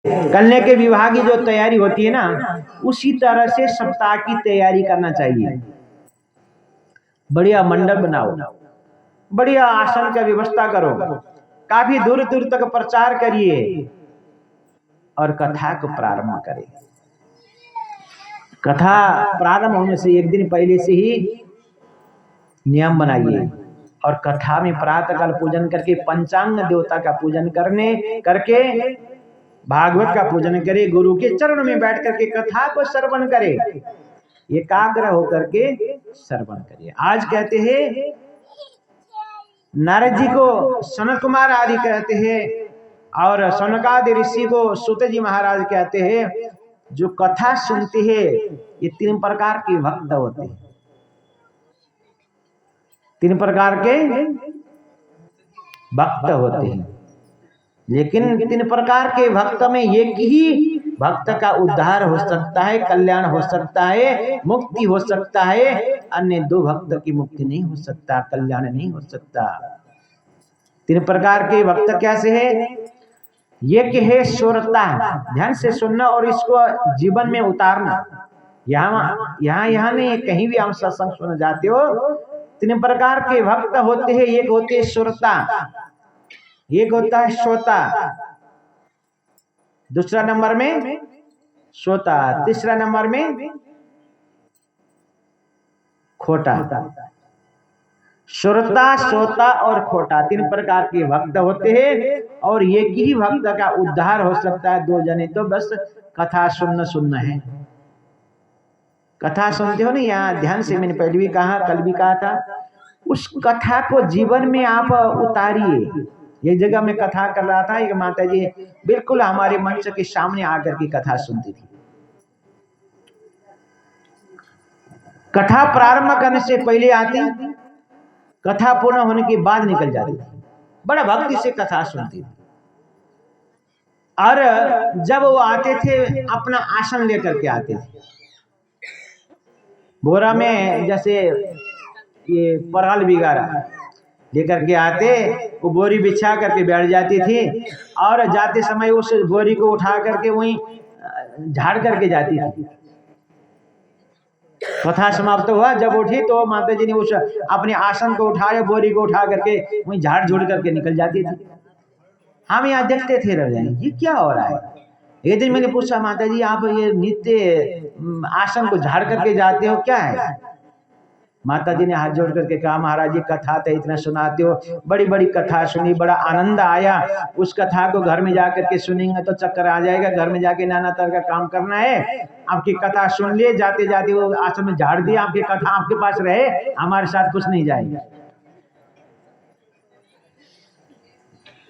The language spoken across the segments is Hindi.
कन्या के विवाह की जो तैयारी होती है ना, उसी तरह से सप्ताह की तैयारी करना चाहिए। बढ़िया मंडप बनाओ, बढ़िया आसन का व्यवस्था करो, काफी दूर दूर तक प्रचार करिए और कथा को प्रारंभ करें। कथा प्रारंभ होने से एक दिन पहले से ही नियम बनाइए और कथा में प्रातःकाल पूजन करके पंचांग देवता का पूजन करके भागवत का पूजन करे, गुरु के चरण में बैठ करके कथा को श्रवण करे, एकाग्र होकर के श्रवण करिए। आज कहते हैं नारद जी को सनत कुमार आदि कहते हैं और सनकादि ऋषि को सूत जी महाराज कहते हैं। जो कथा सुनते हैं ये तीन प्रकार के भक्त होते हैं, तीन प्रकार के भक्त होते हैं। लेकिन तीन प्रकार के भक्त में एक ही भक्त का उद्धार हो सकता है, कल्याण हो सकता है, मुक्ति हो सकता है। अन्य दो भक्त की मुक्ति नहीं हो सकता, कल्याण नहीं हो सकता। तीन प्रकार के भक्त कैसे है? एक है श्रोता, ध्यान से सुनना और इसको जीवन में उतारना। यहाँ नहीं, कहीं भी हम सत्संग सुन जाते हो, तीन प्रकार के भक्त होते हैं। एक होते है श्रोता, एक होता है श्रोता, दूसरा नंबर में श्रोता, तीसरा नंबर में खोटा। श्रोता, श्रोता और खोटा तीन प्रकार के भक्त होते हैं और एक ही भक्त का उद्धार हो सकता है। दो जने तो बस कथा सुनना है। कथा सुनते हो ना, यहाँ ध्यान से, मैंने पहले भी कहा, कल भी कहा था, उस कथा को जीवन में आप उतारिए। एक जगह मैं कथा कर रहा था, एक माता जी बिल्कुल हमारे मंच के सामने आकर के कथा सुनती थी। कथा प्रारंभ करने से पहले आती, कथा पूर्ण होने के बाद निकल जाती थी। बड़ा भक्ति से कथा सुनती थी। और जब वो आते थे अपना आसन लेकर के आते थे, बोरा में जैसे ये पराल बिगारा लेकर के आते, वो बोरी बिछा करके बैठ जाती थी और जाते समय उस बोरी को उठा करके वहीं झाड़ करके जाती थी। कथा समाप्त हुआ, जब उठी तो माता जी ने उस अपने आसन को उठाया, बोरी को उठा करके वहीं झाड़ झोड़ करके निकल जाती थी। हम यहाँ देखते थे, रह जाए ये क्या हो रहा है। एक दिन मैंने पूछा, माता जी आप ये नित्य आसन को झाड़ करके जाते हो, क्या है? माता जी ने हाथ जोड़ करके कहा, महाराज जी कथा तो इतना सुनाते हो, बड़ी बड़ी कथा सुनी, बड़ा आनंद आया। उस कथा को घर में जाकर के सुनेंगे तो चक्कर आ जाएगा, घर में जाके नाना तरह का काम करना है। आपकी कथा सुन लिए, जाते जाते वो आश्रम में झाड़ दिया, आपकी कथा आपके पास रहे, हमारे साथ कुछ नहीं जाएगा।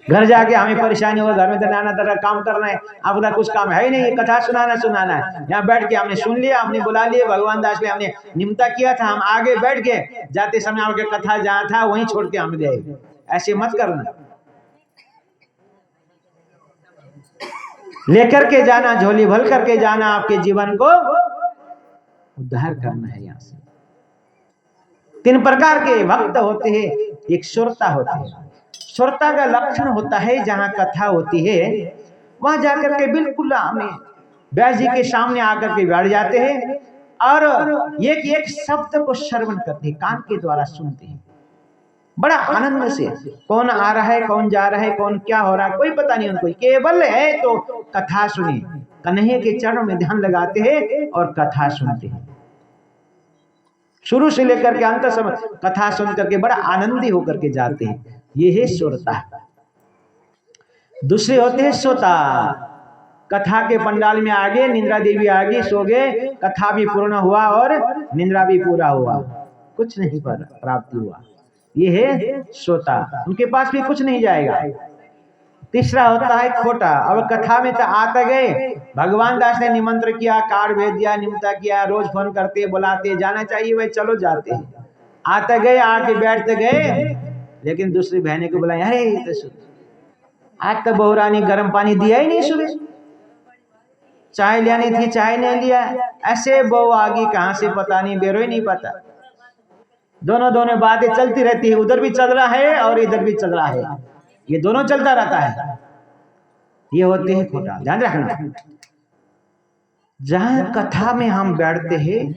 घर जाके हमें परेशानी होगा, घर में तो नाना तरह काम करना है, आपका कुछ काम है ही नहीं, कथा सुनाना है। यहाँ बैठ के हमने सुन लिया, हमने बुला लिया, भगवान दास ने हमने निमंत्रण किया था, हम आगे बैठ के जाते समय आपके कथा जहाँ था वहीं छोड़ के हम गए। ऐसे मत करना, लेकर के जाना, झोली भर करके जाना, आपके जीवन को उद्धार करना है। यहाँ से तीन प्रकार के भक्त होते हैं। एक श्रोता होते हैं, श्रोता का लक्षण होता है जहां कथा होती है वहां जाकर के बिल्कुल हमें व्यास जी के सामने आकर के बैठ जाते हैं और एक एक शब्द को श्रवण करते हैं, कान के द्वारा सुनते हैं बड़ा आनंद से। कौन आ रहा है, कौन जा रहा है, कौन क्या हो रहा है, कोई पता नहीं उनको, केवल है तो कथा सुने, कन्हैया के चरणों में ध्यान लगाते हैं और कथा सुनते हैं। शुरू से लेकर के अंत समय कथा सुन करके बड़ा आनंदी होकर के जाते हैं। ये है श्रोता। दूसरे होते हैं श्रोता, कथा के पंडाल में आगे, निंद्रा देवी आगे सो गए, कथा भी पूर्ण हुआ और निंद्रा भी पूरा हुआ, कुछ नहीं प्राप्ति हुआ। ये है श्रोता, उनके पास भी कुछ नहीं जाएगा। तीसरा होता है खोटा, अब कथा में तो आते गए, भगवान दास ने निमंत्रण किया, कार्ड भेज दिया, निमंत्रण किया, रोज फोन करते बुलाते, जाना चाहिए भाई, चलो जाते हैं। आते गए, आके बैठते गए, लेकिन दूसरी बहने को बुलाया, अरे तो आज तो बहू रानी गर्म पानी दिया ही नहीं, सुबह चाय लेनी थी चाय नहीं लिया, ऐसे बहू आगे कहाँ से पता नहीं, बेरो ही नहीं पता। दोनों बातें चलती रहती है, उधर भी चल रहा है और इधर भी चल रहा है, ये दोनों चलता रहता है। ये होते हैं खोटा। ध्यान रखना, जहां कथा में हम बैठते हैं,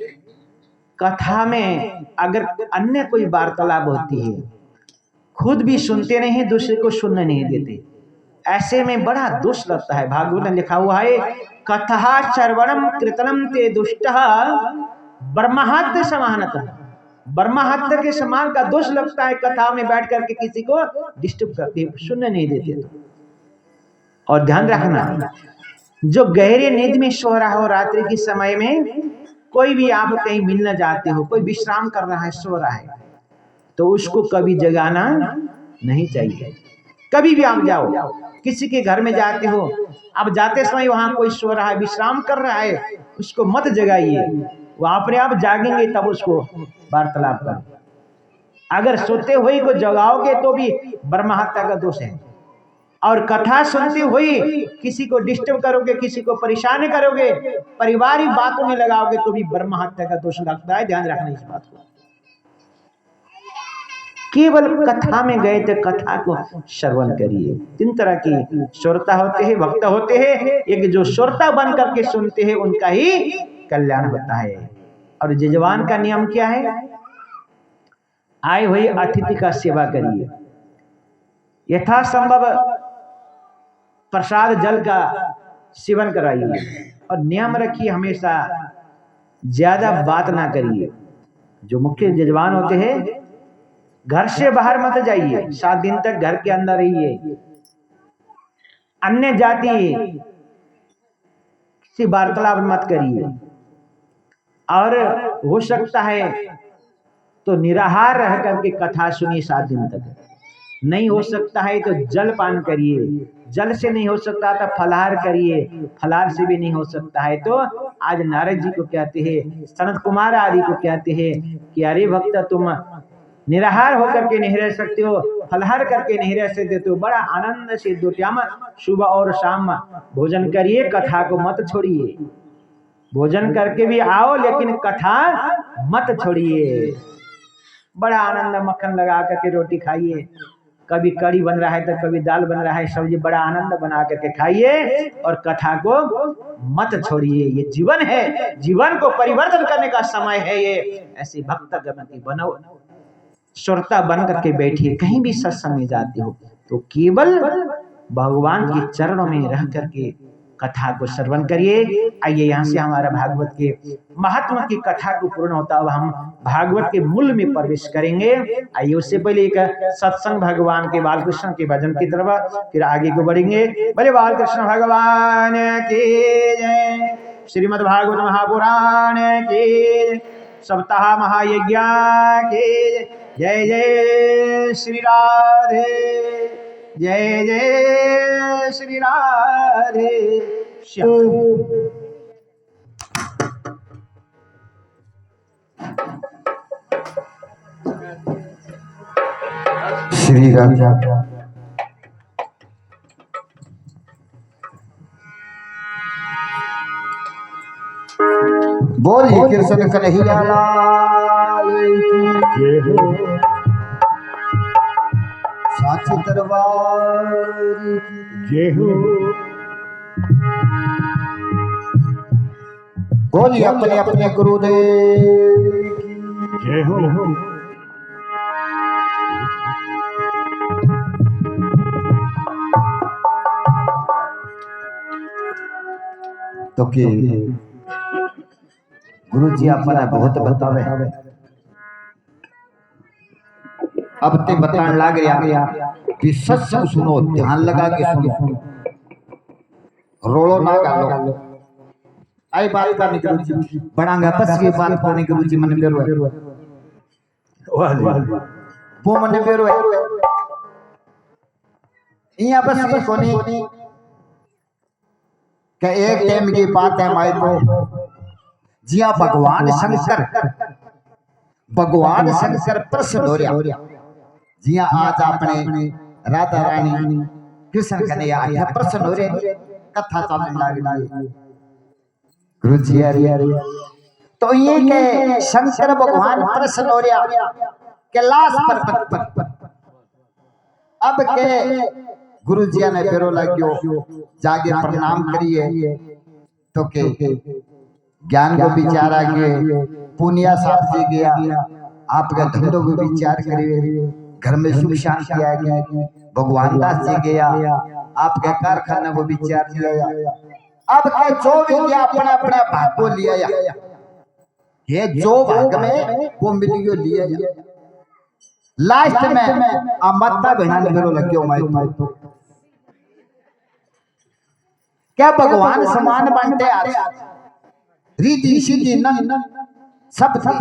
कथा में अगर अन्य कोई वार्तालाप होती है, खुद भी सुनते नहीं, दूसरे को सुनने नहीं देते, ऐसे में बड़ा दुष्ट लगता है। भागवत में लिखा हुआ है, कथा श्रवणम कृतनम ते दुष्टः ब्रह्महत्य समानतः। ब्रह्महत्या के समान का दोष लगता है कथा में बैठ करके किसी को डिस्टर्ब करते, सुनने नहीं देते। और ध्यान रखना, जो गहरे नींद में सो रहा हो रात्रि के समय में, कोई भी आप कहीं मिलने जाते हो, कोई विश्राम कर रहा है, सो रहा है, तो उसको कभी जगाना नहीं चाहिए। कभी भी आप जाओ, किसी के घर में जाते हो, आप जाते समय वहां कोई सो रहा है, विश्राम कर रहा है, उसको मत जगाइए। वो अपने आप जागेंगे तब उसको वार्तालाप करो। अगर सोते हुए को जगाओगे तो भी ब्रह्महत्या का दोष है। और कथा सुनते हुए किसी को डिस्टर्ब करोगे, किसी को परेशान करोगे, पारिवारिक बातों में लगाओगे तो भी ब्रह्महत्या का दोष लगता है। ध्यान रखना इस बात को। केवल कथा में गए तो कथा को श्रवण करिए। 3 तरह की श्रोता होते हैं, वक्ता होते हैं। एक जो श्रोता बन करके सुनते हैं उनका ही कल्याण होता है। और जजमान का नियम क्या है? आए हुए अतिथि का सेवा करिए, यथासंभव प्रसाद जल का सेवन कराइए, और नियम रखिए हमेशा ज्यादा बात ना करिए। जो मुख्य जजमान होते हैं, घर से बाहर मत जाइए, 7 दिन तक घर के अंदर रहिए। अन्य जाति से वार्तालाप मत करिए, और हो सकता है तो निराहार रह करके कथा सुनिए 7 दिन तक। नहीं हो सकता है तो जल पान करिए, जल से नहीं हो सकता तो फलाहार करिए, फलाहार से भी नहीं हो सकता है तो आज नारद जी को कहते हैं, सनत कुमार आदि को कहते हैं कि अरे भक्त, तुम निराहार होकर के नहीं रह सकते हो, फलाहार करके नहीं रह सकते, तो बड़ा आनंद से 2 टाइम सुबह और शाम भोजन करिए, कथा को मत छोड़िए। भोजन करके भी आओ लेकिन कथा मत छोड़िए। बड़ा आनंद, मक्खन लगा करके रोटी खाइए, कभी कड़ी बन रहा है तो कभी दाल बन रहा है, सब्जी, बड़ा आनंद बना करके खाइए, और कथा को मत छोड़िए। ये जीवन है, जीवन को परिवर्तन करने का समय है ये। ऐसे भक्त गमति बनो, श्रोता बन करके बैठिए। कहीं भी सत्संग में जाते हो तो केवल भगवान के चरणों में रह करके कथा को श्रवण करिए। आइए यहाँ से हमारा भागवत के महात्मा की कथा को पूर्ण होता हुआ हम भागवत के मूल में प्रवेश करेंगे। आइए उससे पहले एक सत्संग भगवान के बालकृष्ण के भजन की तरफ फिर आगे को बढ़ेंगे। बोले बालकृष्ण भगवान की जय, श्रीमद् भागवत महापुराण की, सप्ताह महायज्ञ के जय। जय श्री राधे, जय जय श्री राधे श्याम। श्री राधे बोलिए कृष्ण कन्हैया लाल की जय, साची दरबार की जय हो। बोलिए अपने अपने गुरुदेव की जय हो। तो कि गुरु जी अपना बहुत बतावे, अब ते बताने लग गया कि सत्संग सुनो, ध्यान लगा के सुनो, रोलो ना गालो। आई बात करने गुरु जी बड़ांगा बस की बात करने गुरु जी मन बेरो वो मन बेरो इया बस की कोनी के एक टाइम की बात है माई तो जिया भगवान शंकर प्रसन्न हो रहा, जिया आज अपने राधा रानी कृष्ण कन्हैया आया प्रसन्न हो रहे, कथा चलने लगी गुरु जी। तो ये के शंकर भगवान प्रसन्न हो रहा के लाश पर अब के गुरु जी ने फेरो लाग्यो जागे प्रणाम करिए तो के ज्ञान को विचार आगे पुनिया साथ जी गया आपका धंधो को विचार करिए घर में सुख शांति आ गई भगवान दास जी गया आपके कारखाना को विचार लिया अब के जो भी गया अपना अपना भाग को लिया ये जो भाग में वो मिलियो लिया लास्ट में अमरता बिना मेरो लग्यो मैं तो क्या भगवान समान बांटे आज रिद्धि सिद्धि न सब थी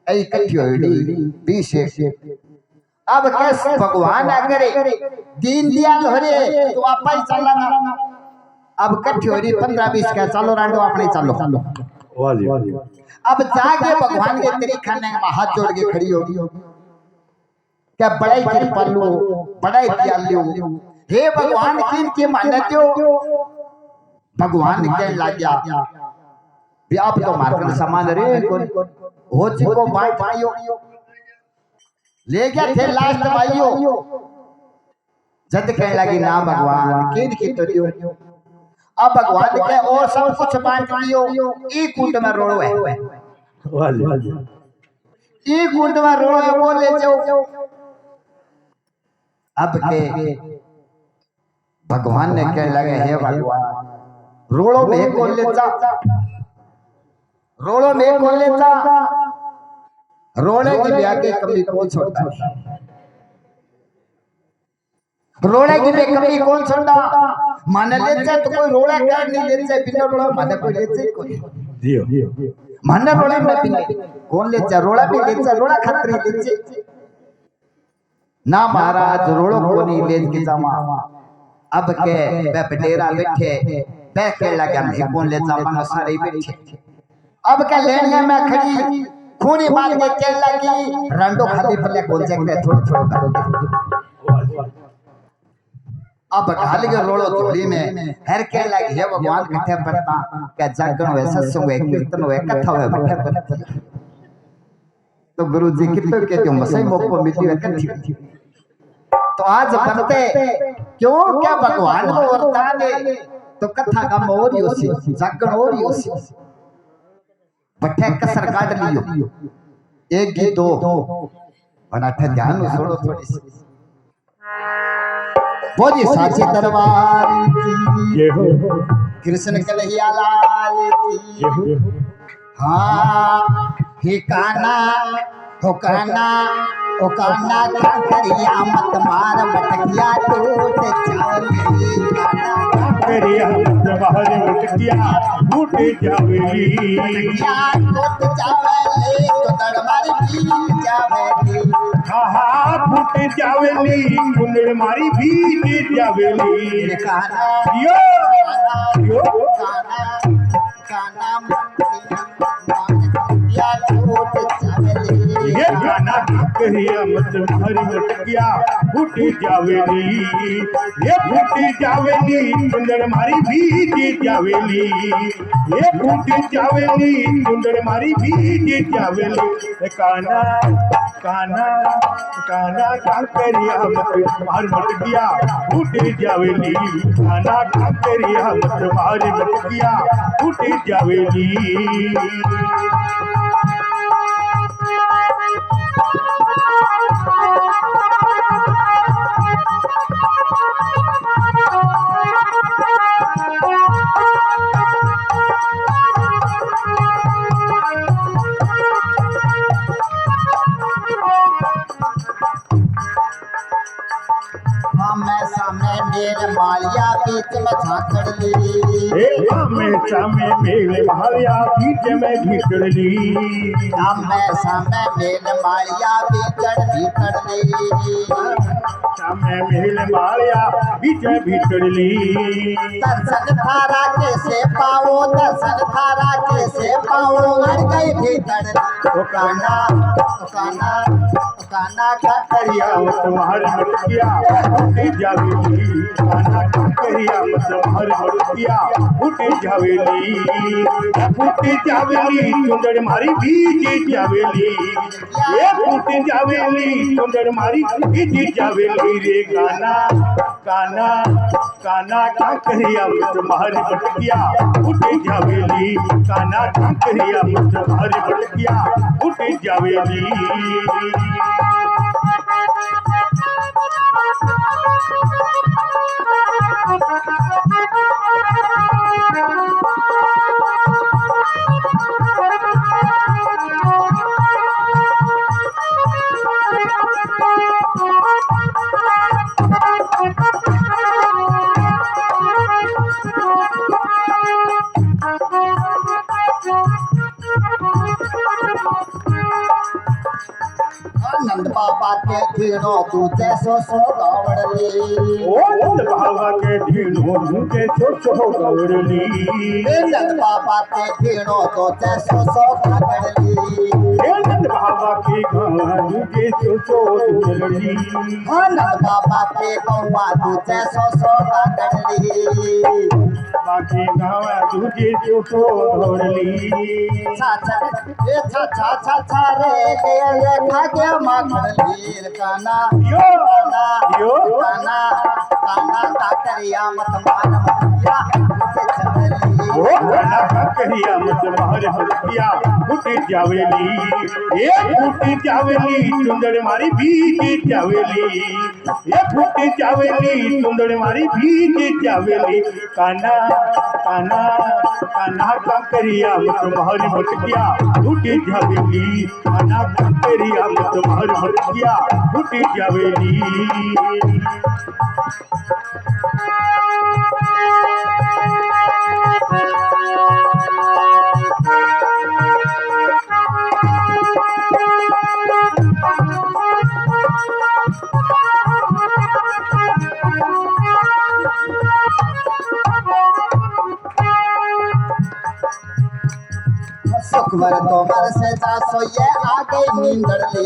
इकट्ठी होड़ी बीस अब कैसे भगवान अगर दीन दयाल हो रे तो आप ही चलना अब कट्ठी होड़ी 15-20 का चलो रांडो अपने चलो अब जाके भगवान के तेरी खाने में हाथ जोड़ के खड़ी होगी क्या बड़ाई कृपा लो बड़ाई दयाल लो हे भगवान किन के मानते हो भगवान कहने लग गया भी आप तो मार्ग समान रे हो जी को बांट पाइयो ले गया थे लास्ट भाइयों जद कहने लगी ना भगवान किन की तो दियो अब भगवान के और सब कुछ बांट दियो ई कूट में रोड़ो है ई कूट में रोड़ो है वो ले जाओ अब के भगवान ने कहने लगे हे भगवान रोड़ो में को ले जा रोड़ो में को ले जा रोड़े की ब्याह के कमी कौन छोड़ता रोड़े की ब्याह कमी कौन छोड़ता मान लेते तो कोई रोड़ा कर नहीं लेते बिना रोड़ा मान कोई लेते कोई दियो मान रोड़ा में बिना कौन लेते रोड़ा भी लेते रोड़ा खतरी लेते ना महाराज रोड़ो को नहीं ले के जमा अब के बेटेरा बैठे बैठे लगा मैं कौन ले जामा सारे बैठे अब क्या लेने में खड़ी खूनी मार के चल लगी रंडो खाली पल्ले कौन से थोड़ा अब खाली के रोड़ो थोड़ी में हर के लगी है भगवान कथे पड़ता क्या जागरण हुए सत्संग हुए कीर्तन हुए कथा हुए बैठे तो गुरु जी कितने के जो मसई मौको मिली है कथी तो आज बनते क्यों क्या भगवान को वरदान है तो कथा का मोर योसी जागरण और योसी बट्ठे कसर काट लियो एक की दो बनाठे ध्यान सुनो थोड़ी सी बोली साची दरबार की कृष्ण कन्हैया लाल की हाँ हे काना हो काना ओ काना करिया मत मार मटकिया टूट जावेली काना करिया मत मार मटकिया टूट जावेली मटकिया टूट जावेली तो दड़मारी भी जावेली हा फूट जावेली कुंडल मारी भी जावेली काना यो काना काना मटकिया टूट जावेली ये गाना कहिया मत मारी मटकिया फूट जावेली ये फूट जावेली कुंडल मारी भी जावेली ये फूट जावेली कुंडल मारी भी जावेली काना काना काना का करिया मत मार मटकिया फूट जावेली काना का करिया मत मार मटकिया फूट जावेली मेरे मालिया बीच में झाकड़ ली सामे मेरे मालिया बीच में भीतर ली सामे मेरे मालिया भीतर ली सामे मेरे मालिया बीच भीतर ली दर्शन थारा कैसे पाओ दर्शन थारा कैसे पाओ हर गई भीतर काना काना काना काकरिया तुम्हारी मटकिया उठी जावेली काना काकरिया तुम्हारी मटकिया उठी जावेली फूटी जावेली चुंदड़ मारी बीज जावेली ये फूटी जावेली चुंदड़ मारी बीज जावेली रे काना काना काना काकरिया तुम्हारी मटकिया उठी जावेली काना काकरिया तुम्हारी मटकिया उठी जावेली नंद बाबा के धीनो तुझे सो गावड़ली ओ नंद बाबा के धीनो तुझे सो गावड़ली नंद बाबा के धीनो तुझे सो गावड़ली नंद बाबा के गावा तुझे सो गावड़ली नंद बाबा के गौवा तुझे सो गावड़ली बाकी गावा तुझे सो गावड़ली छा छा रे ये खाके माखड़ली काना यो काना काना काना काकरिया मत मान मतिया उठे चमेली ओ काना काकरिया मत मान मतिया उठे जावेली ये फूटी जावेली चुंदड़ मारी बीज जावेली ये फूटी जावेली चुंदड़ मारी बीज जावेली काना काना काना काकरिया मत मान मतिया उठे जावेली काना काकरिया मत मान मतिया उठे जावेली सुखवर तो मर से जासो ये आगे नींदड़ली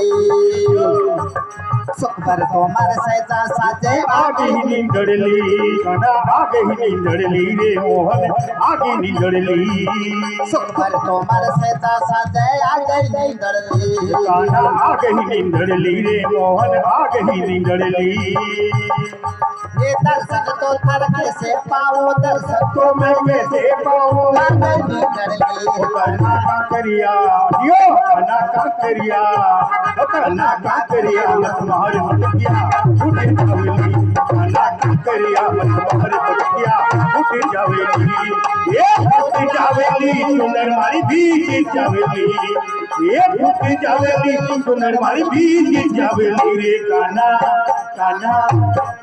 सुखवर तो मर से जा साजे आगे ही नींदड़ली काना आगे ही नींदड़ली रे मोहन आगे नींदड़ली सुखवर तो मर से जा साजे आगे नींदड़ली काना आगे ही नींदड़ली रे मोहन आगे ही नींदड़ली ये दर्शन तो थर कैसे पाओ दर्शन तो मैं कैसे पाऊं आगे नींदड़ली काना काकरिया यो काना काकरिया काना काकरिया मत मार मटकिया उठे जावेली काना काकरिया मत मार मटकिया उठे जावेली ये उठे जावेली चुनर मारी बीज जावेली ये उठे जावेली चुनर मारी बीज जावेली रे काना काना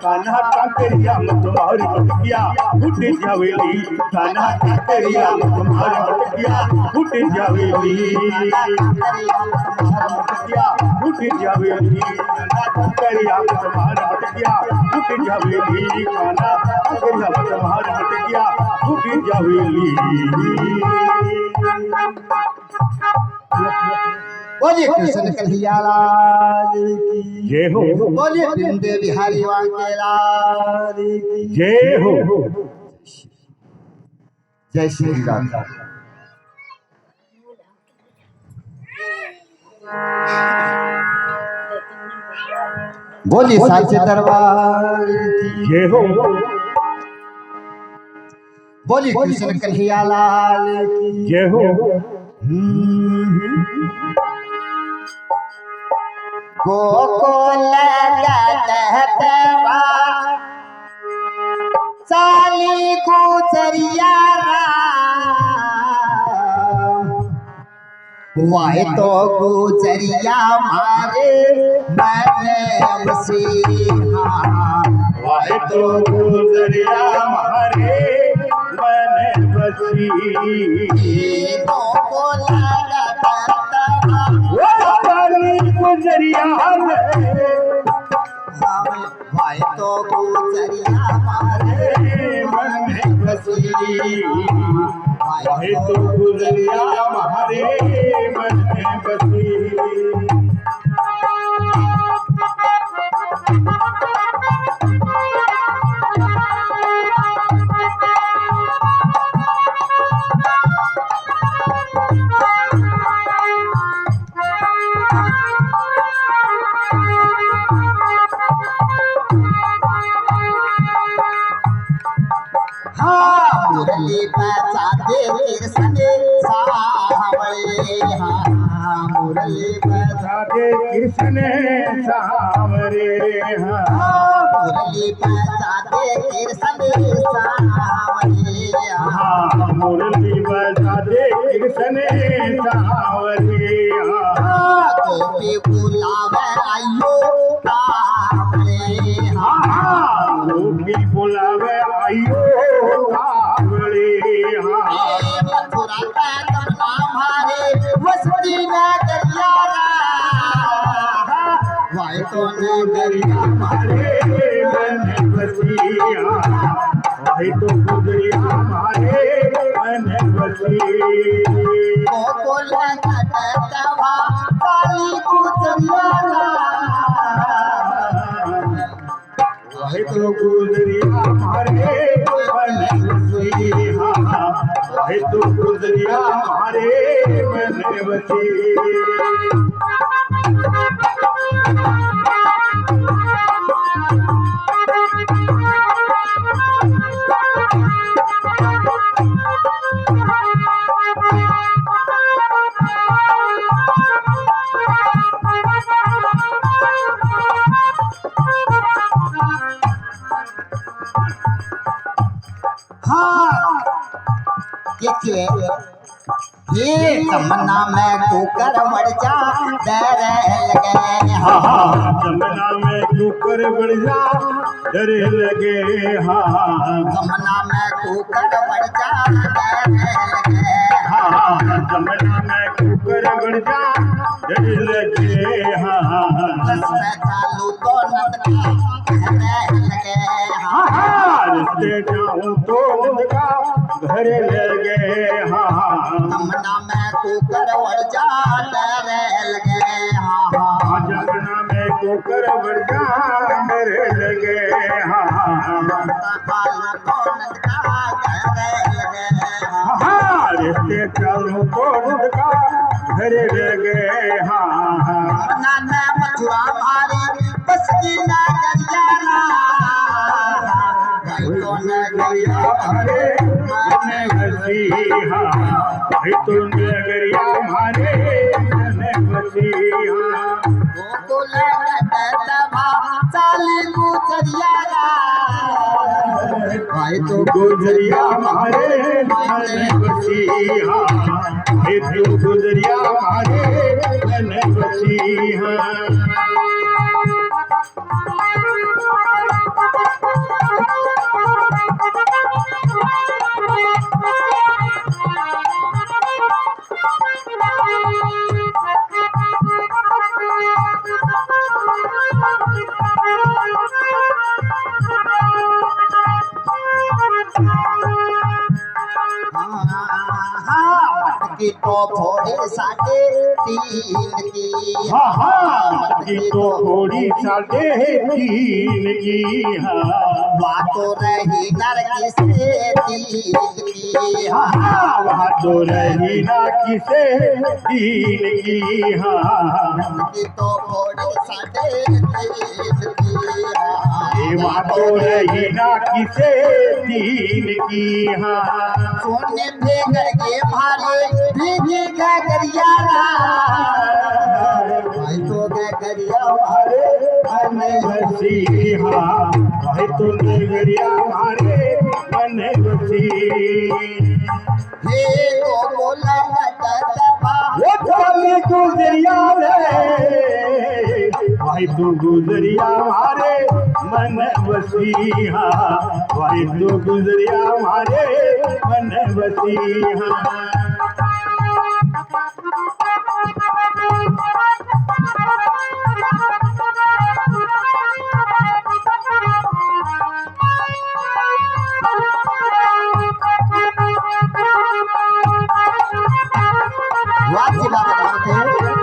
काना काकरिया मत मार मटकिया उठे जावेली काना काकरिया मत मार मटकिया उठे जावेली उठ जावेली काना काकरिया मत मार मटकिया उठ जावेली काना काकरिया मत मार मटकिया उठ जावेली बोलिए कृष्ण कन्हैया लाल की जय हो बोलिए वृंदे बिहारी वांके लाल की जय हो जय श्री राम बोलिए साचे दरबार की जय हो बोलिए कृष्ण कन्हैया लाल की जय हो गोकुल कहतवा चाली गुजरिया वाहे तो गुजरिया मारे मैंने मसीहा वाहे तो गुजरिया हमारे मन बसी गोकुल कहतवा गुजरिया वाहे तो गुजरिया मारे मन बसी वाहे तो गुजरिया हमारे मन बसी मुरली बजाते कृष्ण सावरे हाँ मुरली राधे कृष्ण सावरे मुरली बजाते कृष्ण सावरे मुरली बजाते कृष्ण सावरे गोपी बुलावे आयो कावरे गोपी बुलावे आयो कावरे मथुरा का कमला मारे वसती नगरिया वाय तो नगरिया मारे मन बसिया भाई तो गुजरिया मारे मन बसी गोकुल कटकवा काली गुजरिया भाई तो गुजरिया मारे मन बसिया भाई तो गुजरिया मारे मन बसी ये तमन्ना में कुकर बढ़ जा डर लगे जमुना में कुकर बढ़ जा डर लगे तमन्ना में कुकर बढ़ जा डर लगे जमुना में कुकर बढ़ जा डर लगे बस में चालू तो नद का कहने लगे रिश्ते जाऊं तो उनका घर लगे तमन्ना में कुकर बढ़ जा डर लगे जमुना में कुकर बढ़ जा डर लगे चालू तो नद का कहने लगे रिश्ते चालू तो उनका घर लगे तमन्ना में मथुरा मारी बस की नगरिया भाई तो नगरिया हमारे मन बसिया भाई तो नगरिया हमारे मन बसिया गोकुल कटकवा चाली गुजरिया भाई तो गुजरिया हमारे मन बसिया भाई तो गुजरिया हमारे मन बसिया मटकी तो थोड़ी साढ़े तीन की मटकी तो थोड़ी साढ़े तीन की बातों रही नरकी से तीन की वहाँ तो रही ना किसे तीन की मटकी तो थोड़ी साढ़े तीन की वहाँ तो रही ना किसे तीन की सोने भेगर के भाले भीगे गगरिया भाई तो गगरिया हमारे मन बसिया भाई तो नगरिया हमारे मन बसी हे गोकुल कटकवा वो चाली गुजरिया रे भाई तू गुजरिया हमारे मन बसिया भाई तू गुजरिया हमारे मन बसिया वाची बाबा बोलते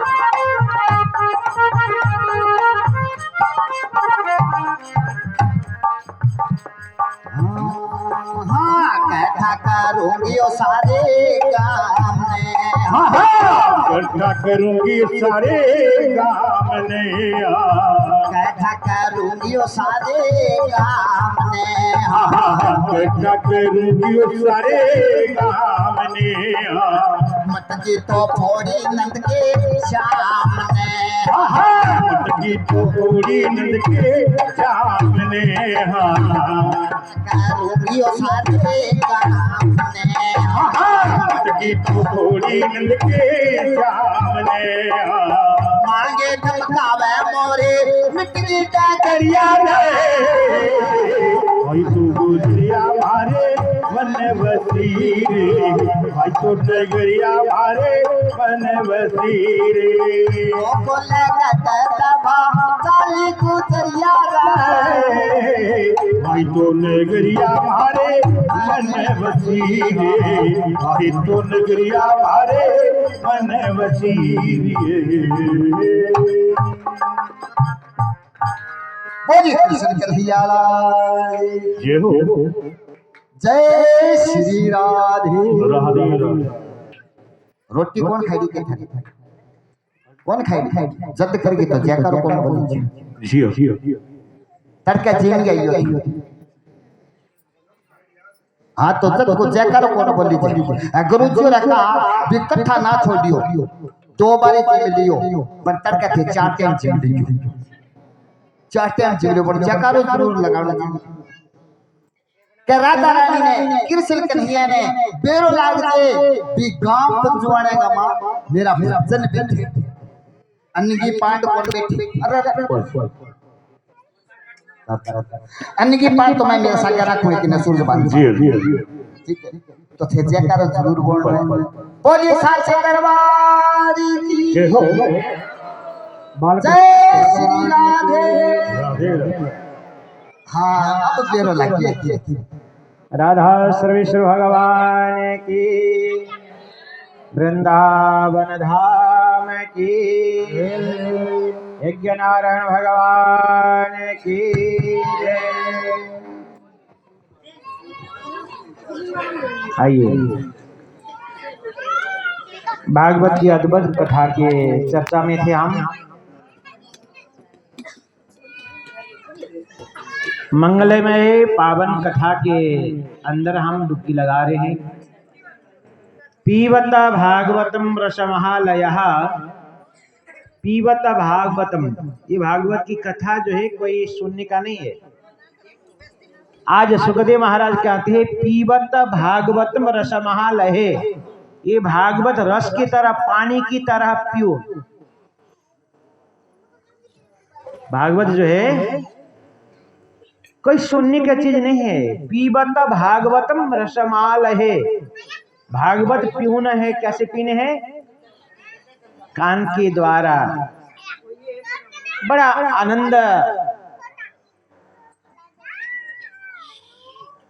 हाँ कैठा करूंगी ओ सारे काम इकट्ठा करूंगी सारे गाँव ने कैठा करूंगी ओ सारे काम ने कैठा करूंगी ओ सारे काम ने मटकी तो फोड़ी नंद के श्याम ने मटकी तो फोड़ी नंद के श्याम ने करूंगी ओ सारे काम ने मटकी तो फोड़ी नंद के श्याम ने मांगे धमकावे मोरे मिटकी करिया भाई तू गुजरिया मारे मन बसीरे भाई तो डगरिया मारे मन बसीरे कोले दबा चाली गुजरिया भाई तो नगरिया मारे मन बसीरे भाई तो नगरिया मारे मन बसीरे बोलिए कृष्ण कन्हैया जय हो जय श्री राधे राधे रोटी कौन खाई के थारी कौन खाई जद करगी तो जयकार कौन बोली जियो तड़का जीन गई हो हाँ तो जद को जयकार कौन बोली गुरु जी ने कहा विकट्ठा ना छोड़ियो 2 बार जीन लियो पर तड़का थे 4 टाइम जीन लियो 4 टाइम जीन लियो पर जयकार जरूर लगाना के राधा रानी ने कृष्ण कन्हैया ने बेरो लाग जे भी गांव पंजवाने का मां मेरा भजन बैठे अन्नगी पांड कौन बैठी अरे अन्नगी पांड तो मैं मेरा सागर रखूं कि न सूर्य बांध जी ठीक है तो थे जयकार जरूर बोल रहे हैं बोलिए साचे दरबार की जय हो जय श्री राधे राधे हाँ अब बेरो लग गया राधा सर्वेश्वर भगवान की, वृंदावन धाम की, यज्ञ नारायण भगवान की जय। आइए भागवत की अद्भुत कथा के चर्चा में थे हम। मंगलमय पावन कथा के अंदर हम डुबकी लगा रहे हैं। पीबत भागवतम रसमहालयः, पीबत भागवतम, ये भागवत की कथा जो है कोई सुनने का नहीं है। आज सुखदेव महाराज कहते हैं पीबत भागवतम रसमहालये, ये भागवत रस की तरह, पानी की तरह पियो। भागवत जो है कोई सुनने का चीज नहीं है। पीबत भागवतम रसमालये, भागवत पीना है। कैसे पीने हैं? कान के द्वारा। बड़ा आनंद,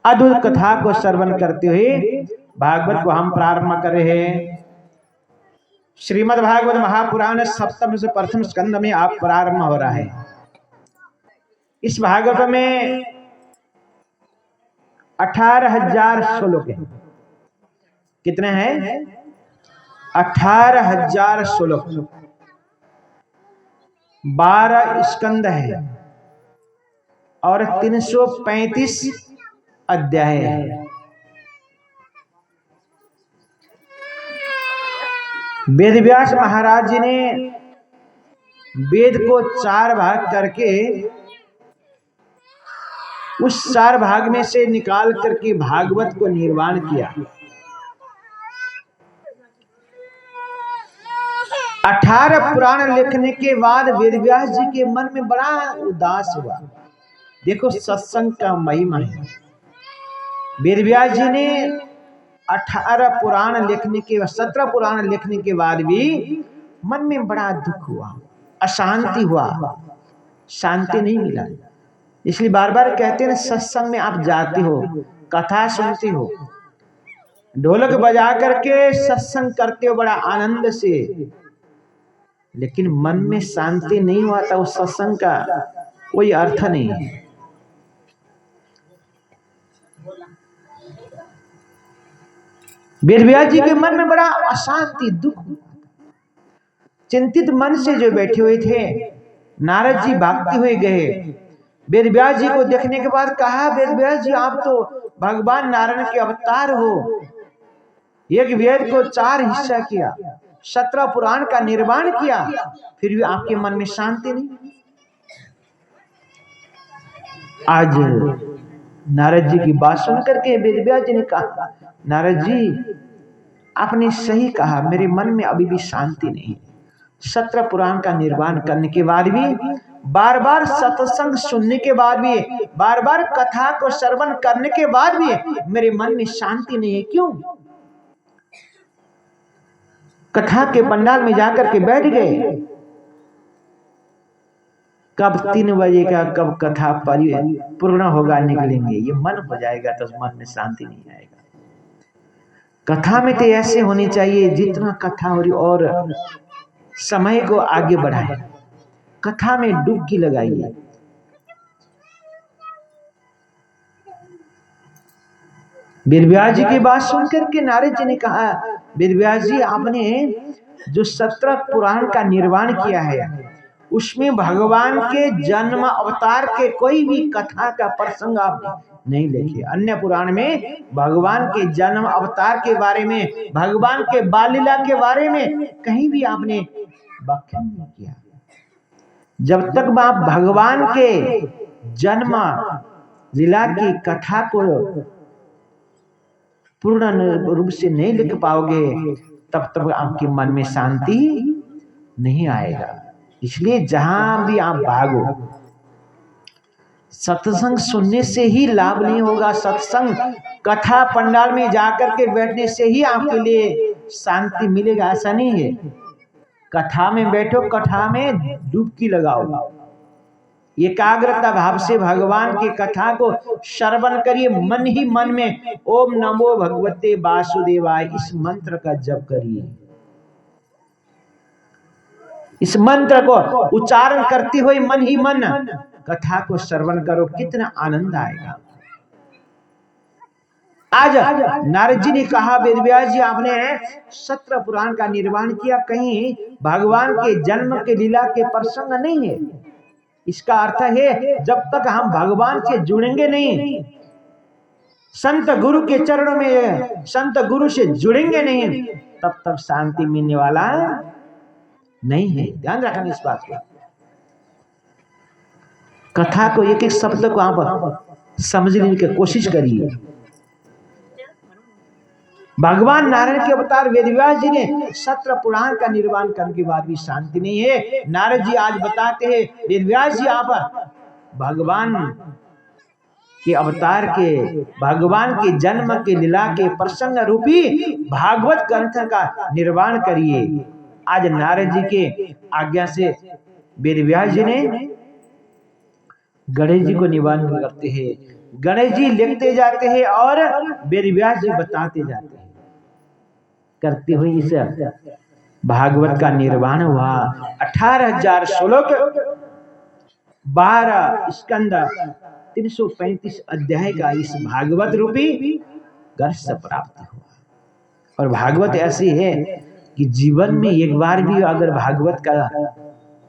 अद्भुत कथा को श्रवण करते हुए भागवत को हम प्रारंभ कर रहे हैं। श्रीमद् भागवत महापुराण सप्तम से प्रथम स्कंद में आप प्रारंभ हो रहा है। इस भागवत में 18,000 श्लोक हैं। कितने हैं? 18,000 श्लोक, 12 स्कंद है और 335 अध्याय है। वेदव्यास महाराज जी ने वेद को 4 भाग करके उस 4 भाग में से निकाल करके भागवत को निर्माण किया। 18 पुराण लिखने के बाद वेदव्यास जी के मन में बड़ा उदास हुआ। देखो सत्संग का महिमा है। वेदव्यास जी ने 18 पुराण लिखने के, 17 पुराण लिखने के बाद भी मन में बड़ा दुख हुआ, अशांति हुआ, शांति नहीं मिला। इसलिए बार बार कहते हैं सत्संग में आप जाते हो, कथा सुनते हो, ढोलक बजा करके सत्संग करते हो बड़ा आनंद से, लेकिन मन में शांति नहीं हुआ था, उस सत्संग का कोई अर्थ नहीं है। वेदव्यास जी के मन में बड़ा अशांति, दुख, चिंतित मन से जो बैठे हुए थे, नारद जी भागते हुए गए। वेद व्यास जी को देखने के बाद कहा, वेद व्यास जी आप तो भगवान नारायण के अवतार हो, एक वेद को 4 हिस्सा किया, 17 पुराण का निर्माण किया, फिर भी आपके मन में शांति नहीं। आज नारद जी की बात सुन करके वेद व्यास जी ने कहा, नारद जी आपने सही कहा, मेरे मन में अभी भी शांति नहीं। 17 पुराण का निर्माण करने के बाद भी, बार बार सत्संग सुनने के बाद भी, बार बार कथा को श्रवण करने के बाद भी मेरे मन में शांति नहीं है। क्यों? कथा के पंडाल में जाकर के बैठ गए, कब 3 बजे का कब कथा पूर्ण होगा निकलेंगे, ये मन हो जाएगा तो मन में शांति नहीं आएगा। कथा में तो ऐसे होनी चाहिए, जितना कथा हो रही और समय को आगे बढ़ाए, कथा में डुबकी लगाइए। वेद व्यास जी की बात सुनकर के नारद जी ने कहा, वेद व्यास जी आपने जो 17 पुराण का निर्माण किया है, उसमें भगवान के जन्म अवतार के कोई भी कथा का प्रसंग आप नहीं लिखे। अन्य पुराण में भगवान के जन्म अवतार के बारे में, भगवान के बाल लीला के बारे में कहीं भी आपने व्याख्या नहीं किया। जब तक आप भगवान के जन्म लीला की कथा को पूर्ण रूप से नहीं लिख पाओगे, तब तक आपके मन में शांति नहीं आएगा। इसलिए जहां भी आप भागो, सत्संग सुनने से ही लाभ नहीं होगा। सत्संग कथा पंडाल में जाकर के बैठने से ही आपके लिए शांति मिलेगा, ऐसा नहीं है। कथा में बैठो, कथा में डुबकी लगाओ, एकाग्रता भाव से भगवान की कथा को श्रवण करिए। मन ही मन में ओम नमो भगवते वासुदेवाय इस मंत्र का जप करिए। इस मंत्र को उच्चारण करते हुए मन ही मन कथा को श्रवण करो, कितना आनंद आएगा। आज नारद जी ने कहा, वेद व्यास जी आपने 17 पुराण का निर्माण किया, कहीं भगवान के जन्म के लीला के प्रसंग नहीं है। इसका अर्थ है जब तक हम भगवान से जुड़ेंगे नहीं, संत गुरु के चरणों में, संत गुरु से जुड़ेंगे नहीं, तब तक शांति मिलने वाला नहीं है। ध्यान रखना इस बात को। कथा को एक एक शब्द को आप समझने की कोशिश करिए। भगवान नारायण के अवतार वेद व्यास जी ने 17 पुराण का निर्माण करने के बाद भी शांति नहीं है। नारद जी आज बताते हैं, वेद व्यास जी आप भगवान के अवतार के, भगवान के जन्म के लीला के प्रसंग रूपी भागवत ग्रंथ का निर्माण करिए। आज नारद जी के आज्ञा से वेद व्यास जी ने गणेश जी को निवारण करते हैं, गणेश जी लिखते जाते हैं और वेद व्यास जी बताते जाते हैं। करते हुए इस भागवत का निर्माण हुआ। 18,000 श्लोक, 12 स्कंद, 335 अध्याय का इस भागवत रूपी ग्रंथ प्राप्त हुआ। और भागवत ऐसी है कि जीवन में एक बार भी अगर भागवत का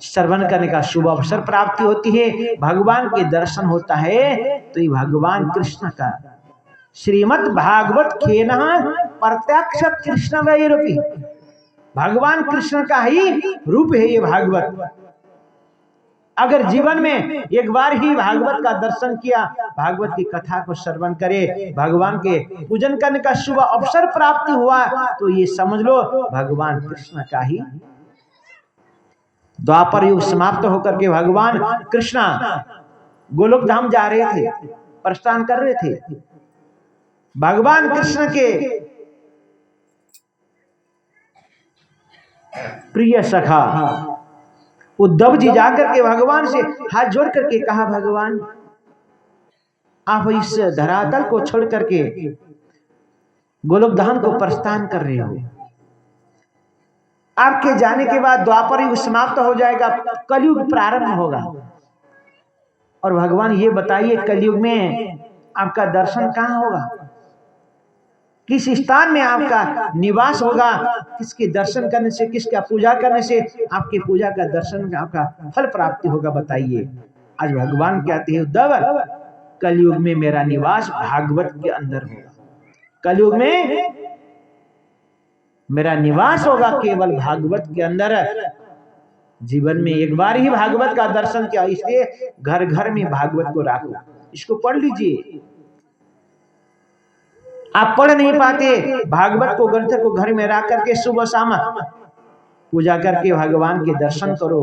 श्रवण करने का शुभ अवसर प्राप्ति होती है, भगवान के दर्शन होता है, तो ये भगवान कृष्ण का श्रीमद् भागवत खेना प्रत्यक्ष कृष्ण वही रूपी, भगवान कृष्ण का ही रूप है ये भागवत। अगर जीवन में एक बार ही भागवत का दर्शन किया, भागवत की कथा को श्रवण करे, भगवान के पूजन करने का शुभ अवसर प्राप्ति हुआ, तो ये समझ लो भगवान कृष्ण का ही। द्वापर युग समाप्त होकर के भगवान कृष्ण गोलोक धाम जा रहे थे, प्रस्थान कर रहे थे। भगवान कृष्ण के प्रिय सखा उद्धव जी जाकर के भगवान से हाथ जोड़ करके कहा, भगवान आप इस धरातल को छोड़ करके गोलोक धाम को प्रस्थान कर रहे हो, आपके जाने के बाद द्वापर युग समाप्त हो जाएगा, कलयुग प्रारंभ होगा। और भगवान ये बताइए कलयुग में आपका दर्शन कहाँ होगा? किस स्थान में आपका निवास होगा, किसके दर्शन करने से, किसका पूजा करने से आपकी पूजा का दर्शन आपका फल प्राप्ति होगा, बताइए। आज भगवान कहते हैं उद्धव, कलयुग में मेरा निवास भागवत के अंदर होगा। कलयुग में मेरा निवास होगा केवल भागवत के अंदर। जीवन में एक बार ही भागवत का दर्शन किया, इसलिए घर घर में भागवत को रखो, इसको पढ़ लीजिए। आप पढ़ नहीं पाते, भागवत को ग्रंथ को घर में रख करके सुबह शाम पूजा करके भगवान के दर्शन करो,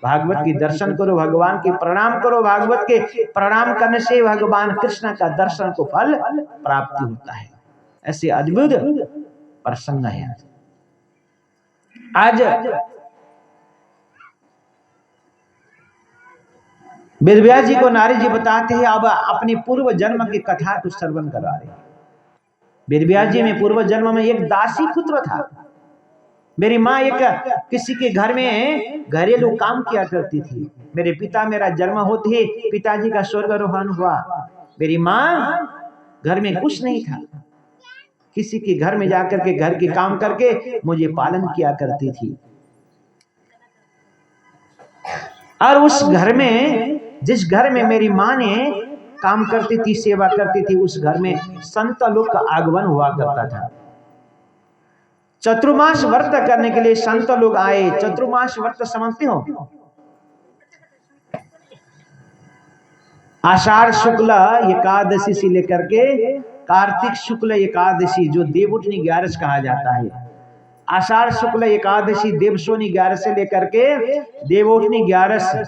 भागवत के दर्शन करो, भगवान के प्रणाम करो। भागवत के प्रणाम करने से भगवान कृष्ण का दर्शन को फल प्राप्ति होता है। ऐसे अद्भुत प्रसंग है। आज वेदव्यास जी को नारद जी बताते हैं, अब अपने पूर्व जन्म की कथा को श्रवण करा रहे हैं। वेदव्यास जी में पूर्व जन्म में एक दासी पुत्र था। मेरी माँ एक किसी के घर में घरेलू काम किया करती थी। मेरे पिता मेरा जन्म होते ही पिताजी का स्वर्गारोहण हुआ। मेरी माँ घर में कुछ नहीं था, किसी के घर में जाकर के घर के काम करके मुझे पालन किया करती थी। और उस घर में, जिस घर में मेरी माँ ने काम करती थी, सेवा करती थी, उस घर में संत लोग का आगमन हुआ करता था। चतुर्मास व्रत करने के लिए संत लोग आए। चतुर्मास व्रत समझते हो? आषाढ़ शुक्ल एकादशी से लेकर के कार्तिक शुक्ल एकादशी, जो देवउठनी 11 कहा जाता है। आषाढ़ शुक्ल एकादशी देवशोनी 11 से लेकर के देवउठनी 11,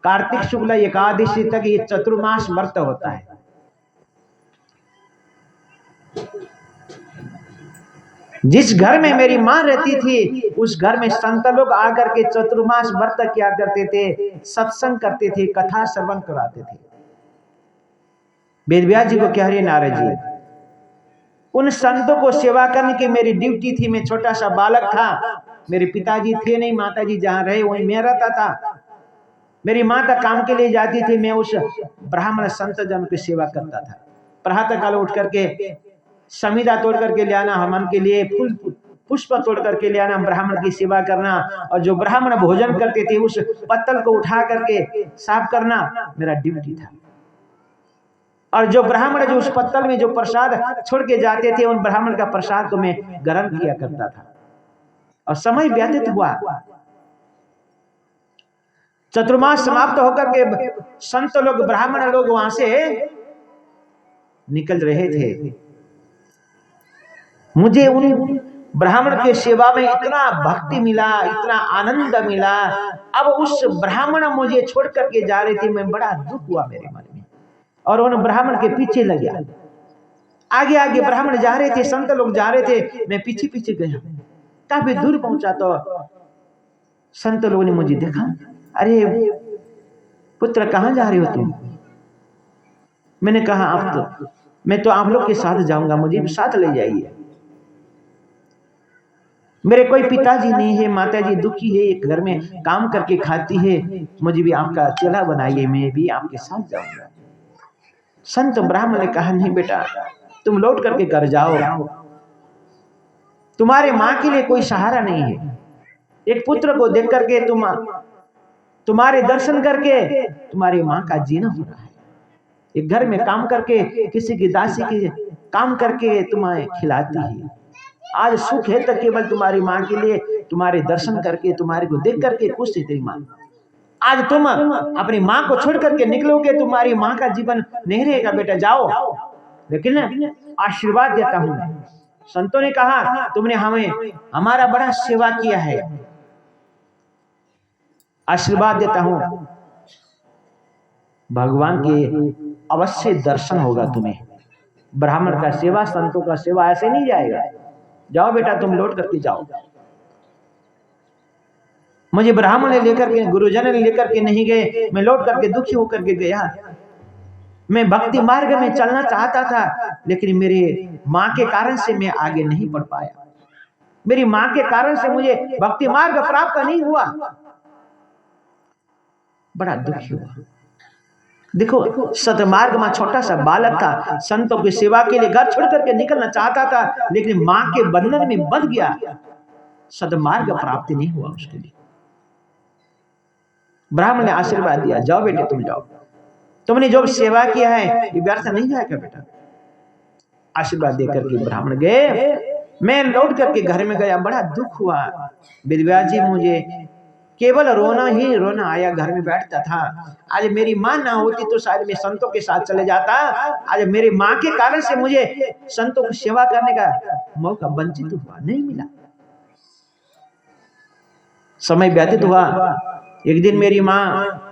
कार्तिक शुक्ल एकादशी तक ये चतुर्मास व्रत होता है। जिस घर में मेरी माँ रहती थी, उस घर में संत लोग आकर के चतुर्मास व्रत किया करते थे, सत्संग करते थे, कथा श्रवण कराते थे। वेदव्यास जी को कह रहे नारद जी, उन संतों को सेवा करने की मेरी ड्यूटी थी। मैं छोटा सा बालक था, मेरे पिताजी थे नहीं, माताजी जहां रहे वहीं मैं रहता था। मेरी माता काम के लिए जाती थी, मैं उस ब्राह्मण संत जन की सेवा करता था। प्रातः काल उठ करके समिधा तोड़ करके ले आना, हवन के लिए फूल पुष्प तोड़ करके ले आना, ब्राह्मण की सेवा करना, और जो ब्राह्मण भोजन करते थे उस पत्तल को उठा करके साफ करना मेरा ड्यूटी था। और जो ब्राह्मण जो उस पत्तल में जो प्रसाद छोड़ के जाते थे, उन ब्राह्मण का प्रसाद को मैं ग्रहण किया करता था। और समय व्यतीत हुआ, चतुर्मास समाप्त होकर के संत लोग, ब्राह्मण लोग वहां से निकल रहे थे। मुझे उन ब्राह्मण के सेवा में इतना भक्ति मिला, इतना आनंद मिला। अब उस ब्राह्मण मुझे छोड़ करके जा रहे थे, मैं बड़ा दुख हुआ मेरे मन में, और उन ब्राह्मण के पीछे लग गया। आगे आगे ब्राह्मण जा रहे थे, संत लोग जा रहे थे, मैं पीछे पीछे गया। काफी दूर पहुंचा तो संत लोगों ने मुझे देखा, अरे पुत्र कहाँ जा रहे हो तुम? मैंने कहा मैं तो आप लोग के साथ जाऊंगा, मुझे भी साथ ले जाइए। मेरे कोई पिताजी नहीं है, माताजी दुखी है, एक घर में काम करके खाती है, मुझे भी आपका चेला बनाइए, मैं भी आपके साथ जाऊंगा। संत ब्राह्मण ने कहा, नहीं बेटा, तुम लौट करके घर जाओ, तुम्हारे माँ के लिए कोई सहारा नहीं है। एक पुत्र को देख करके तुम्हारे दर्शन करके तुम्हारी माँ का जीना हो रहा है। एक घर में काम करके किसी की दासी के काम करके तुम्हें खिलाती है। आज सुख है तो केवल तुम्हारी माँ के लिए, तुम्हारे दर्शन करके, तुम्हारे को देख करके खुश है तेरी माँ। आज तुम अपनी माँ को छोड़ करके निकलोगे, तुम्हारी माँ का जीवन नहीं रहेगा बेटा, जाओ। लेकिन आशीर्वाद देता हूं। संतों ने कहा, तुमने हमारा बड़ा सेवा किया है, आशीर्वाद देता हूं, भगवान के अवश्य दर्शन होगा तुम्हें। ब्राह्मण का सेवा, संतों का सेवा ऐसे नहीं जाएगा। जाओ बेटा, तुम लौट करके जाओ। मुझे ब्राह्मण ने लेकर के, गुरुजन ने लेकर के नहीं गए, मैं लौट करके दुखी होकर के गया। मैं भक्ति मार्ग में चलना चाहता था, लेकिन मेरे माँ के कारण से मैं आगे नहीं बढ़ पाया। मेरी माँ के कारण से मुझे भक्ति मार्ग प्राप्त नहीं हुआ, बड़ा दुखी हुआ। देखो सतमार्ग में छोटा सा बालक था, संतों की सेवा के लिए घर छोड़ करके निकलना चाहता था, लेकिन मां के बंधन में बंध गया। सतमार्ग प्राप्ति नहीं हुआ उसके लिए। ब्राह्मण ने आशीर्वाद दिया, जाओ बेटे तुम जाओ, तुमने जो सेवा किया है ये व्यर्थ नहीं जाएगा बेटा। आशीर्वाद देकर के ब्राह्मण गए। मैं लौट करके घर में गया, बड़ा दुख हुआ। वेदव्यास जी मुझे केवल रोना ही रोना आया, घर में बैठता था। आज मेरी माँ ना होती तो शायद मैं संतों के साथ चले जाता। आज मेरी माँ के कारण से मुझे संतों की सेवा करने का मौका वंचित हुआ, नहीं मिला। समय व्यतीत हुआ। एक दिन मेरी माँ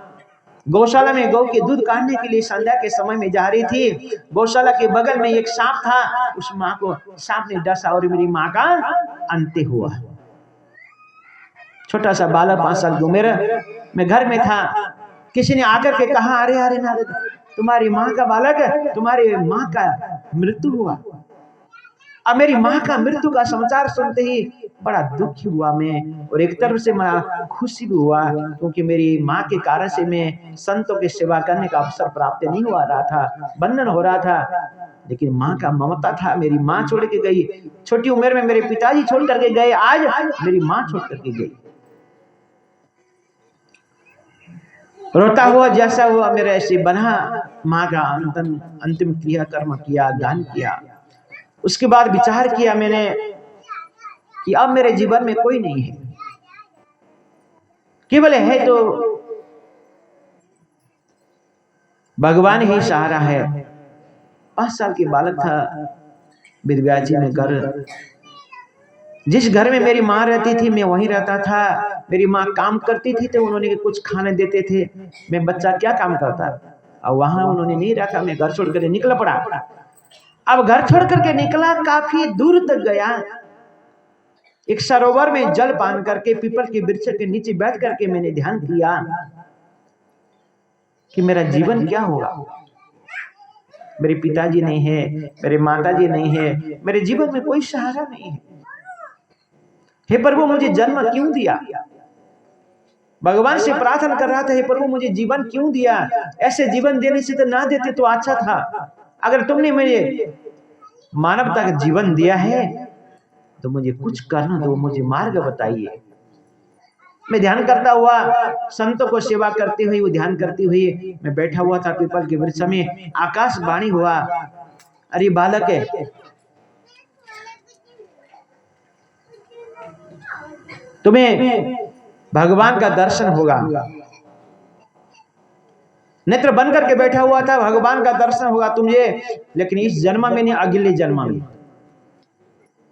गौशाला में गौ के दूध काटने के लिए संध्या के समय में जा रही थी। गौशाला के बगल में एक सांप था, उस माँ को सांप ने डसा और मेरी माँ का अंत्य हुआ। छोटा सा बालक 5 साल की उम्र में घर में था। किसी ने आकर के कहा, अरे अरे नारद, तुम्हारी माँ का बालक, तुम्हारी माँ का मृत्यु हुआ। अब मेरी माँ का मृत्यु का समाचार सुनते ही बड़ा दुखी हुआ मैं, और एक तरफ से मैं खुशी भी हुआ, क्योंकि मेरी माँ के कारण से मैं संतों की सेवा करने का अवसर प्राप्त नहीं हुआ रहा था, बंधन हो रहा था। लेकिन माँ का ममता था, मेरी माँ छोड़ के गई। छोटी उम्र में मेरे पिताजी छोड़ करके गए, आज मेरी माँ छोड़ करके गई। रोता हुआ जैसा हुआ मेरा ऐसे बना। माँ का अंतिम क्रिया कर्म किया, दान किया। उसके बाद विचार किया मैंने कि अब मेरे जीवन में कोई नहीं है, केवल है तो भगवान ही सहारा है। 5 साल के बालक था। वेदव्यास जी ने घर, जिस घर में मेरी माँ रहती थी मैं वहीं रहता था। मेरी माँ काम करती थी तो उन्होंने कुछ खाने देते थे, मैं बच्चा क्या काम करता, और वहां उन्होंने नहीं रखा, मैं घर छोड़ कर निकल पड़ा। अब घर छोड़ करके निकला, काफी दूर तक गया। एक सरोवर में जल पान करके पीपल के वृक्ष के नीचे बैठ करके मैंने ध्यान किया कि मेरा जीवन क्या होगा। मेरे पिताजी नहीं है, मेरे माताजी नहीं है, मेरे जीवन में कोई सहारा नहीं है। हे प्रभु, मुझे जन्म क्यों दिया? भगवान से प्रार्थना कर रहा था, हे प्रभु मुझे जीवन क्यों दिया? ऐसे जीवन देने से तो ना देते तो अच्छा था। अगर तुमने मुझे मानवता का जीवन दिया है तो मुझे कुछ करना दो, मुझे मार्ग बताइए। मैं ध्यान करता हुआ, संतों को सेवा करते हुए, वो ध्यान करते हुए मैं बैठा हुआ था पीपल के वृक्ष में। आकाशवाणी हुआ, अरे बालक है, तुम्हें भगवान का दर्शन होगा। नेत्र बंद करके बैठा हुआ था, भगवान का दर्शन होगा तुझे, लेकिन इस जन्म में नहीं, अगले जन्म में।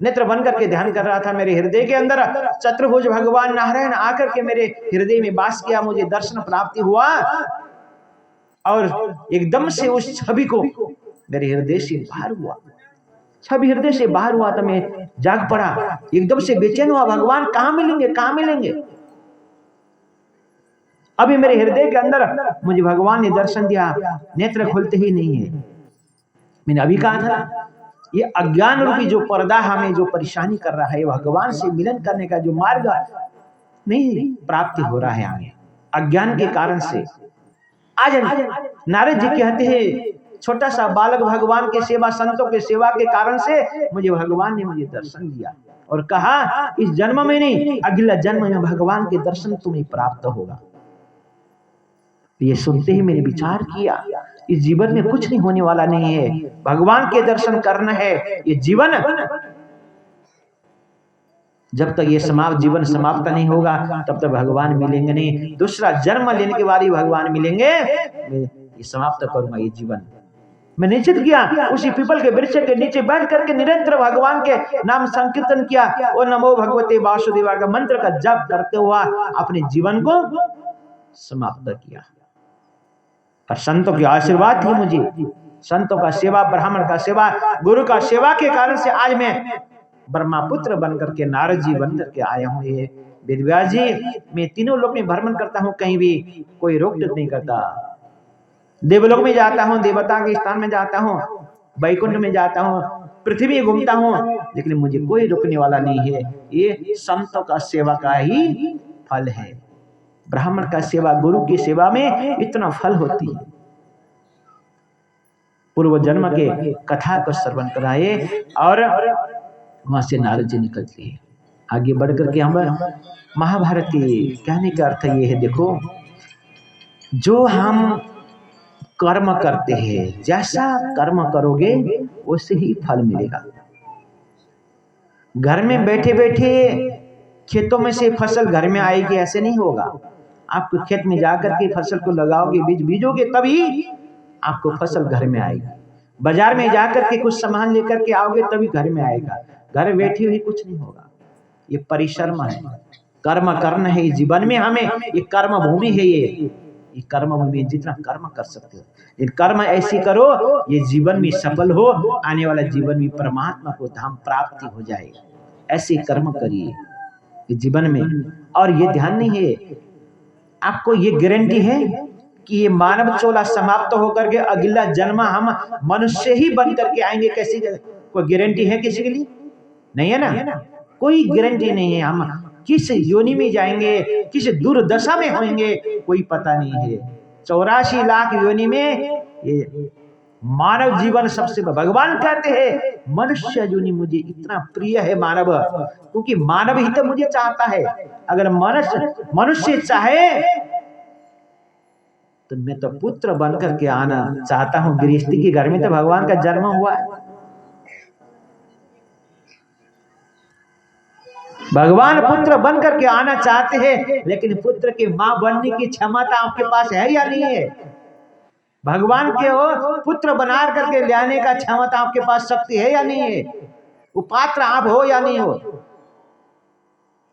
नेत्र बंद करके ध्यान कर रहा था। मेरे हृदय के अंदर चतुर्भुज भगवान नारायण आकर के मेरे हृदय में वास किया, मुझे दर्शन प्राप्ति हुआ, और एकदम से उस छवि को मेरे हृदय से बाहर हुआ। छवि हृदय से बाहर हुआ तो मैं जाग पड़ा, एकदम से बेचैन हुआ, भगवान कहाँ मिलेंगे, कहाँ मिलेंगे। अभी मेरे हृदय के अंदर मुझे भगवान ने दर्शन दिया, नेत्र खुलते ही नहीं है। मैंने अभी कहा था, ये अज्ञान रूपी जो पर्दा हमें जो परेशानी कर रहा है, भगवान से मिलन करने का जो मार्ग नहीं प्राप्ति हो रहा है हमें अज्ञान के कारण से। आज नारद जी कहते हैं, छोटा सा बालक भगवान की सेवा, संतों की सेवा के कारण से मुझे भगवान ने मुझे दर्शन दिया, और कहा इस जन्म में नहीं, अगला जन्म में भगवान के दर्शन तुम्हें प्राप्त होगा। ये सुनते ही मैंने विचार किया, इस जीवन में कुछ नहीं होने वाला नहीं है, भगवान के दर्शन करना है। ये जीवन जब तक ये जीवन समाप्त नहीं होगा तब तक भगवान मिलेंगे नहीं। दूसरा जन्म लेने के बाद ही भगवान मिलेंगे। मैं ये समाप्त करूंगा ये जीवन। मैं निश्चित किया, उसी पीपल के वृक्ष के नीचे बैठ करके निरंतर भगवान के नाम संकीर्तन किया, और नमो भगवते वासुदेवा का मंत्र का जप करते हुआ अपने जीवन को समाप्त किया। और संतों की आशीर्वाद थी मुझे, संतों का सेवा, ब्राह्मण का सेवा, गुरु का सेवा के कारण से आज मैं ब्रह्मपुत्र बनकर के, नारद जी बनकर के आया हूँ। ये वेदव्यास जी, मैं तीनों लोक में भ्रमण करता हूँ, कहीं भी कोई रोक टोक नहीं करता। देवलोक में जाता हूँ, देवता के स्थान में जाता हूँ, वैकुंठ में जाता हूँ, पृथ्वी घूमता हूँ, लेकिन मुझे कोई रोकने वाला नहीं है। ये संतों का सेवा का ही फल है। ब्राह्मण का सेवा, गुरु की सेवा में इतना फल होती है। पूर्व जन्म के कथा को श्रवण कराए और वहां से नारद जी निकल लिए। आगे बढ़ करके हम महाभारत के कहने का अर्थ ये है, देखो जो हम कर्म करते हैं, जैसा कर्म करोगे वैसे ही फल मिलेगा। घर में बैठे बैठे खेतों में से फसल घर में आएगी ऐसे नहीं होगा। आपको खेत में जाकर के फसल को लगाओगे, बीज बीजोगे, तभी आपको फसल घर में आएगी। बाजार में जाकर के कुछ सामान लेकर के आओगे तभी घर में आएगा। घर बैठे हुए कुछ नहीं होगा। ये परिश्रम है, कर्म करना है जीवन में हमें। ये कर्म भूमि है, ये कर्म भूमि, जितना कर्म कर सकते हो ये कर्म ऐसी करो ये जीवन में सफल हो, आने वाला जीवन में परमात्मा को धाम प्राप्ति हो जाए। ऐसे कर्म करिए जीवन में। और ये ध्यान नहीं है, आपको ये गारंटी है कि ये मानव चोला समाप्त होकर के अगला जन्म हम मनुष्य ही बन करके आएंगे। कैसी कोई गारंटी है किसी के लिए? नहीं है ना, कोई गारंटी नहीं है। हम किस योनि में जाएंगे, किस दुर्दशा में होंगे, कोई पता नहीं है। 84 लाख योनि में ये मानव जीवन सबसे, भगवान कहते हैं मनुष्य योनि मुझे इतना प्रिय है मानव, क्योंकि मानव ही तो मुझे चाहता है। अगर मनुष्य चाहे तो मैं तो पुत्र बन करके आना चाहता हूं। गृहस्थी के घर में तो भगवान का जन्म हुआ है। भगवान पुत्र बन करके आना चाहते हैं, लेकिन पुत्र की मां बनने की क्षमता आपके पास है या नहीं है? भगवान के हो पुत्र बना करके लाने का क्षमता आपके पास शक्ति है या नहीं है? वो पात्र आप हो या नहीं हो?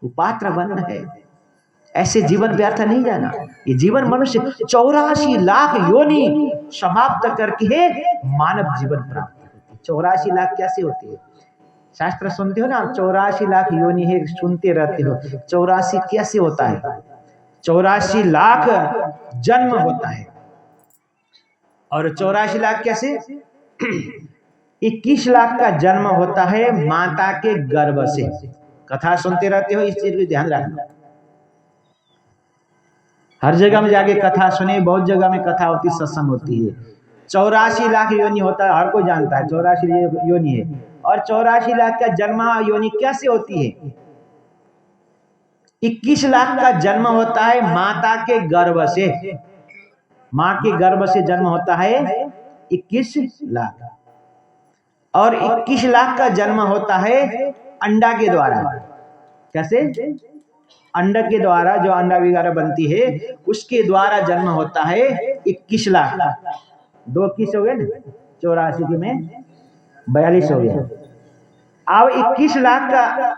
वो पात्र बनना है। ऐसे जीवन व्यर्थ नहीं जाना। ये जीवन मनुष्य 84 लाख योनि समाप्त करके मानव जीवन प्राप्त होती है। 84 लाख कैसे होती है? शास्त्र सुनते हो ना, 84 लाख योनि है, सुनते रहते हो। 84 कैसे होता है? 84 लाख जन्म होता है। और 84 लाख कैसे? 21 लाख का जन्म होता है माता के गर्भ से। कथा सुनते रहते हो, इस चीज को ध्यान रखना। हर जगह में जाके कथा सुने, बहुत जगह में कथा होती, सत्संग होती है। 84 लाख योनि होता है, हर कोई जानता है 84 योनि है। और 84 लाख का जन्म योनि कैसे होती है? 21 लाख का जन्म होता है माता के गर्भ से। मां के गर्भ से जन्म होता है 21 लाख। और 21 लाख का जन्म होता है अंडा के द्वारा। कैसे? अंडा के द्वारा, जो अंडा वगैरह बनती है उसके द्वारा जन्म होता है 21 लाख। 2 21 हो गए ना, 84 में 42 हो गया। अब 21 लाख का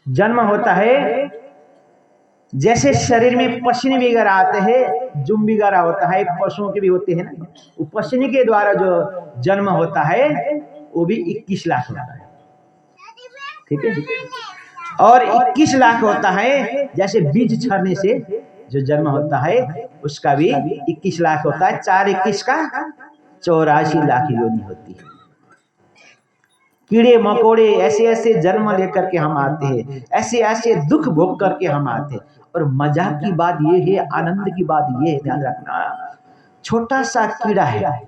जन्म होता है, जैसे शरीर में पसीने वगैरह आते हैं, जुम वगैरह होता है, पशुओं के भी होते हैं ना, वो पसीने के द्वारा जो जन्म होता है वो भी 21 लाख होता है। ठीक है। और 21 लाख होता है जैसे बीज छड़ने से जो जन्म होता है उसका भी 21 लाख होता है। 4 21 का 84 लाख योनि होती है। कीड़े मकोड़े ऐसे ऐसे जन्म लेकर के हम आते हैं, ऐसे ऐसे दुख भोग करके हम आते हैं। और मजाक की बात ये है, आनंद की बात ये है, ध्यान रखना, छोटा सा कीड़ा है,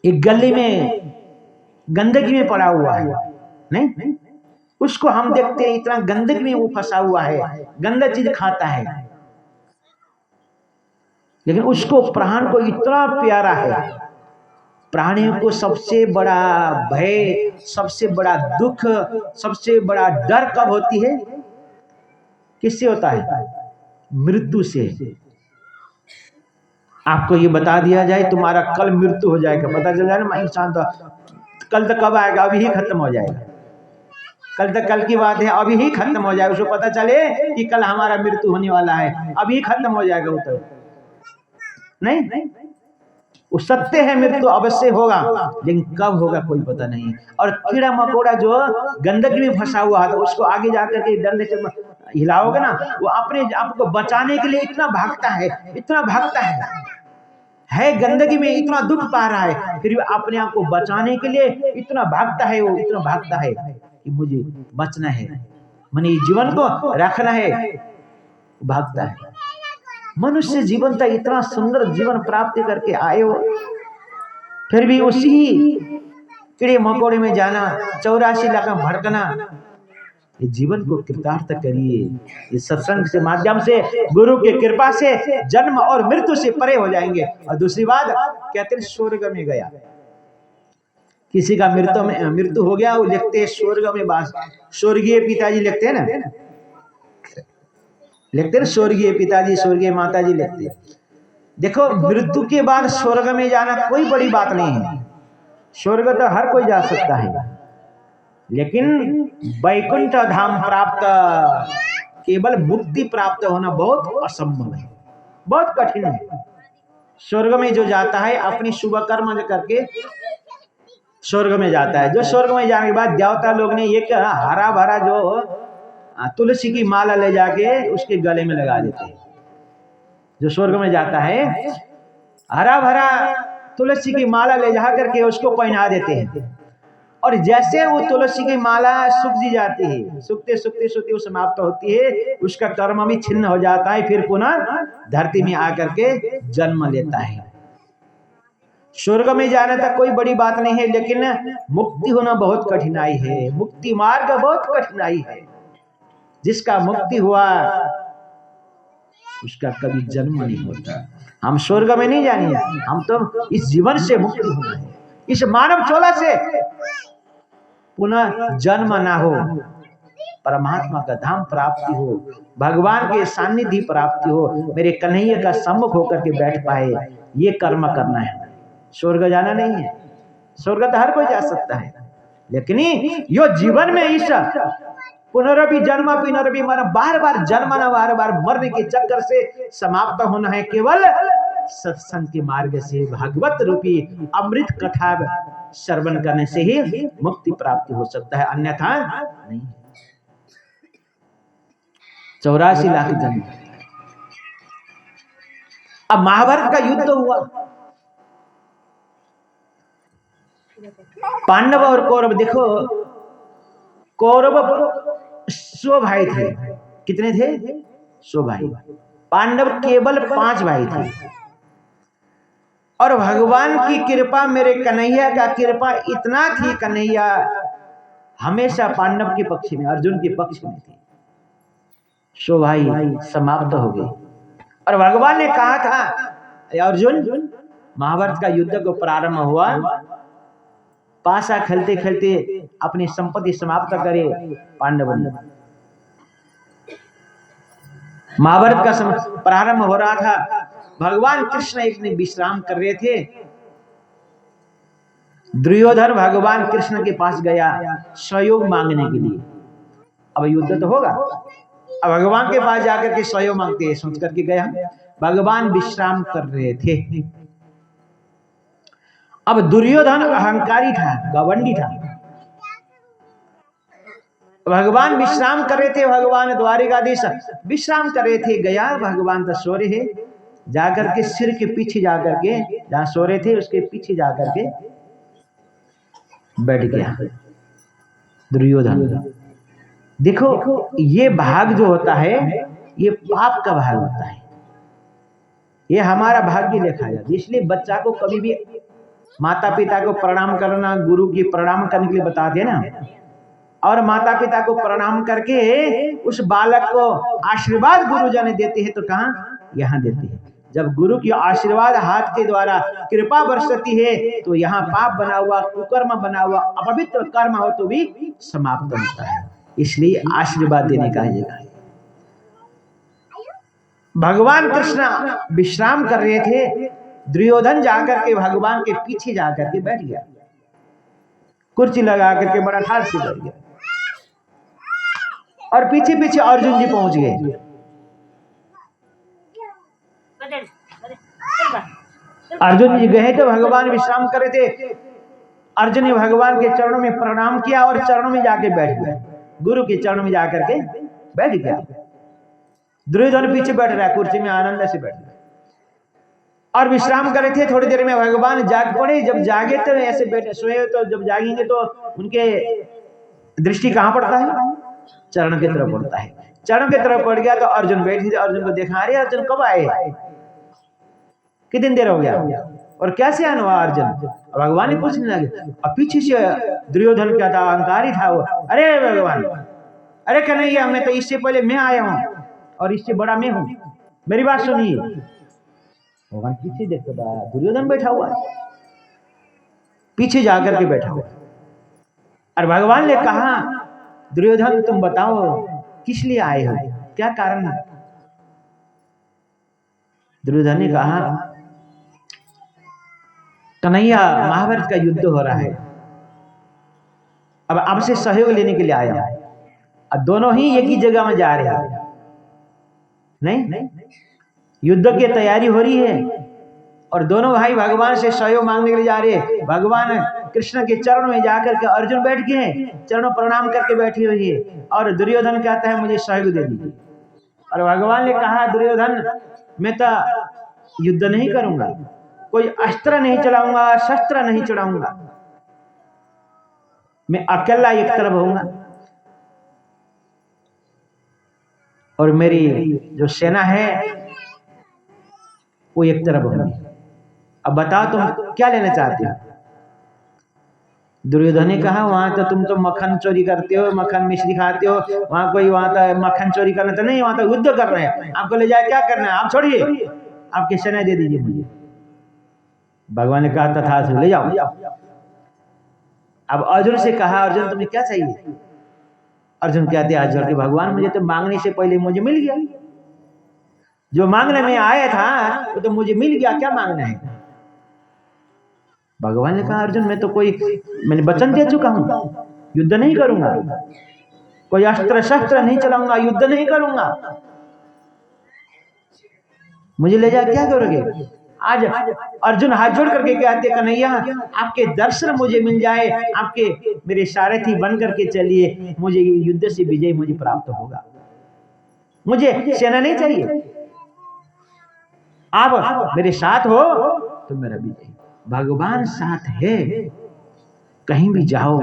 एक गली में गंदगी में पड़ा हुआ है, नहीं उसको हम देखते हैं इतना गंदगी में वो फंसा हुआ है, गंदा चीज खाता है, लेकिन उसको प्राण को इतना प्यारा है। प्राणियों को सबसे बड़ा भय, सबसे बड़ा दुख, सबसे बड़ा डर कब होती है? किससे होता है? मृत्यु से। आपको ये बता दिया जाए तुम्हारा कल मृत्यु हो जाएगा, पता चल जाए ना इंसान तो कल तक कब आएगा, अभी ही खत्म हो जाएगा। कल तक कल की बात है, अभी ही खत्म हो जाएगा। उसको पता चले कि कल हमारा मृत्यु होने वाला है, अभी खत्म हो जाएगा। वो तो नहीं, वो सत्य है, मृत्यु अवश्य होगा, लेकिन कब होगा कोई पता नहीं। और कीड़ा मकोड़ा जो गंदगी में फंसा हुआ है तो उसको आगे जाकर के डरने से हिलाओगे ना, वो अपने आपको बचाने के लिए इतना भागता है, इतना भागता है गंदगी में इतना दुख पा रहा है, फिर भी अपने आप को बचाने के लिए इतना भागता है, वो इतना भागता है कि मुझे बचना है, मैंने जीवन को रखना है, भागता है। मनुष्य जीवन का इतना सुंदर जीवन प्राप्त करके आए हो, फिर भी उसी कीड़े मकोड़े में जाना, 84 लाख में भटकना। ये जीवन को कृतार्थ करिए। इस सत्संग से माध्यम से, गुरु की कृपा से जन्म और मृत्यु से परे हो जाएंगे। और दूसरी बात कहते हैं स्वर्ग में गया, किसी का मृत्यु हो गया, वो लिखते हैं स्वर्ग में वास। स्वर्गीय पिताजी लिखते हैं ना, लिखते हैं स्वर्गीय पिताजी, स्वर्गीय माताजी लिखते हैं। देखो, मृत्यु के बाद स्वर्ग में जाना कोई बड़ी बात नहीं है। स्वर्ग तो हर कोई जा सकता है, लेकिन वैकुंठ धाम प्राप्त, केवल मुक्ति प्राप्त होना बहुत असंभव है, बहुत कठिन है। स्वर्ग में जो जाता है अपनी शुभ कर्म करके स्वर्ग में जाता है। जो स्वर्ग में जाने के बाद देवता लोग ने एक हरा भरा जो तुलसी की माला ले जाके उसके गले में लगा देते हैं। जो स्वर्ग में जाता है हरा भरा तुलसी की माला ले जा करके उसको पहना देते हैं, और जैसे वो तुलसी की माला सूख जाती है, सूखते सूखते सूखते वो समाप्त होती है, उसका कर्म भी छिन्न हो जाता है, फिर पुनः धरती में आकर के जन्म लेता है। स्वर्ग में जाना तक कोई बड़ी बात नहीं है, लेकिन मुक्ति होना बहुत कठिनाई है। मुक्ति मार्ग बहुत कठिनाई है। जिसका मुक्ति हुआ उसका कभी जन्म नहीं होता। हम स्वर्ग में नहीं जाएंगे, हम तो इस जीवन से मुक्ति होना है, इस मानव चोला से पुनः जन्म ना हो, परमात्मा का धाम प्राप्ति हो, भगवान के सानिध्य प्राप्ति हो, मेरे कन्हैया का सम्मुख होकर के बैठ पाए, ये कर्म करना है। स्वर्ग जाना नहीं है। स्वर्ग तो हर कोई जा सकता है, लेकिन यो जीवन में इस पुनरभि जन्म पुनरभि मरण, बार बार जन्मना, बार बार मरने के चक्कर से समाप्त होना है। केवल सत्संग के मार्ग से, भागवत रूपी अमृत कथा श्रवण करने से ही मुक्ति प्राप्ति हो सकता है, अन्यथा नहीं। 84 लाख जन्म। अब महाभारत का युद्ध हुआ, पांडव और कौरव। देखो, कौरव 100 भाई थे। कितने थे? 100 भाई। पांडव केवल 5 भाई थे। और भगवान की कृपा, मेरे कन्हैया का कृपा इतना थी, कन्हैया हमेशा पांडव के पक्ष में, अर्जुन के पक्ष में थे। 100 भाई समाप्त हो गए। और भगवान ने कहा था, अर्जुन, महाभारत का युद्ध को प्रारंभ हुआ, पासा खेलते खेलते अपनी संपत्ति समाप्त करे पांडव ने। महाभारत का प्रारंभ हो रहा था, भगवान कृष्ण एक दिन विश्राम कर रहे थे। दुर्योधन भगवान कृष्ण के पास गया सहयोग मांगने के लिए। अब युद्ध तो होगा, अब भगवान के पास जाकर के सहयोग मांगते हैं, सोच करके गया। भगवान विश्राम कर रहे थे। अब दुर्योधन अहंकारी था, घमंडी था। भगवान विश्राम कर रहे थे, भगवान द्वारिकाधीश विश्राम कर रहे थे। गया, भगवान तो सो रहे हैं, जाकर के सिर के पीछे जाकर के, जहां सो रहे थे उसके पीछे जाकर के बैठ गया दुर्योधन। देखो, ये भाग जो होता है, ये पाप का भाग होता है। ये हमारा भाग्य लिखा जाता है। इसलिए बच्चा को कभी भी माता पिता को प्रणाम करना, गुरु की प्रणाम करने के लिए बताते हैं ना, और माता पिता को प्रणाम करके उस बालक को आशीर्वाद गुरुजन देते हैं। तो कहाँ? यहाँ देते हैं। जब गुरु की आशीर्वाद हाथ के द्वारा कृपा बरसती है, तो यहाँ पाप बना हुआ, कुकर्म बना हुआ, अपवित्र कर्म हो तो भी समाप्त होता है। इसलिए आशीर्वाद देने का जगह है। भगवान कृष्ण विश्राम कर रहे थे, दुर्योधन जाकर के भगवान के पीछे जाकर के बैठ गया, कुर्सी लगा करके बड़ा ठाठ से बैठ गया। और पीछे पीछे अर्जुन जी पहुंच गए। अर्जुन जी गए तो भगवान विश्राम कर रहे थे। अर्जुन ने भगवान के चरणों में प्रणाम किया और चरणों में जाके बैठ गया, गुरु के चरणों में जाकर के बैठ गया। दुर्योधन पीछे बैठ रहा है, कुर्सी में आनंद से बैठ गया और विश्राम कर रहे थे। थोड़ी देर में भगवान जाग पड़े। जब जागे तो ऐसे बैठे, सोए तो जब जागेंगे तो उनके दृष्टि कहां पड़ता है? चरण की तरफ पड़ता है। चरणों की तरफ पड़ गया तो अर्जुन बैठे थे। अर्जुन को देखा, अरे अर्जुन कब आए, कितनी देर हो गया और कैसे आना हुआ अर्जुन। भगवान ने पूछने लगे। अब पीछे से दुर्योधन क्या था, अहंकारी था वो, अरे भगवान, अरे कन्हैया मैं तो इससे पहले मैं आया हूँ और इससे बड़ा मैं हूँ, मेरी बात सुनिए। भगवान पीछे देखो, दुर्योधन बैठा हुआ है, पीछे जाकर के बैठा हुआ। और भगवान ने कहा, दुर्योधन तुम बताओ किस लिए आए हो, क्या कारण है। दुर्योधन ने कहा, कन्हैया महाभारत का युद्ध हो रहा है, अब आपसे सहयोग लेने के लिए आया। अब दोनों ही एक ही जगह में जा रहे हैं, नहीं युद्ध की तैयारी हो रही है और दोनों भाई भगवान से सहयोग मांगने के लिए जा रहे हैं। भगवान कृष्ण के चरण में जाकर के अर्जुन बैठ गए हैं, चरणों प्रणाम करके बैठी हुई है और दुर्योधन कहता है मुझे सहयोग दे दीजिए। और भगवान ने कहा, दुर्योधन मैं तो युद्ध नहीं करूंगा, कोई अस्त्र नहीं चलाऊंगा, शस्त्र नहीं चढ़ाऊंगा, मैं अकेला एक तरफ होऊंगा और मेरी जो सेना है वो एक तरफ होगी। अब बताओ तुम क्या लेना चाहते हो। दुर्योधन ने कहा, वहां तो तुम तो मक्खन चोरी करते हो, मक्खन मिश्री खाते हो, वहां कोई वहां तो मक्खन चोरी करना तो नहीं, वहां तो युद्ध कर रहे हैं, आपको ले जाए क्या करना है, आप छोड़िए, आपकी सेना दे दीजिए मुझे। भगवान ने कहा, तथास्तु, ले जाओ। अब अर्जुन से कहा, अर्जुन तुम्हें क्या चाहिए। अर्जुन कहते हैं, अर्जुन के भगवान मुझे तो मांगने से पहले मुझे मिल गया, जो मांगने में आया था वो तो मुझे मिल गया, क्या मांगना है। भगवान ने कहा, अर्जुन मैं तो मैंने वचन दे चुका हूं, युद्ध नहीं करूंगा, कोई अस्त्र शस्त्र नहीं चलाऊंगा, युद्ध नहीं करूंगा, मुझे ले जा क्या करोगे। आज अर्जुन हाथ जोड़ करके कहते, कन्हैया आपके दर्शन मुझे मिल जाए, आपके मेरे सारथी बन करके चलिए, मुझे युद्ध से विजय मुझे प्राप्त होगा, मुझे सेना नहीं चाहिए, आप मेरे साथ हो तो मेरा विजय। भगवान साथ है, कहीं भी जाओ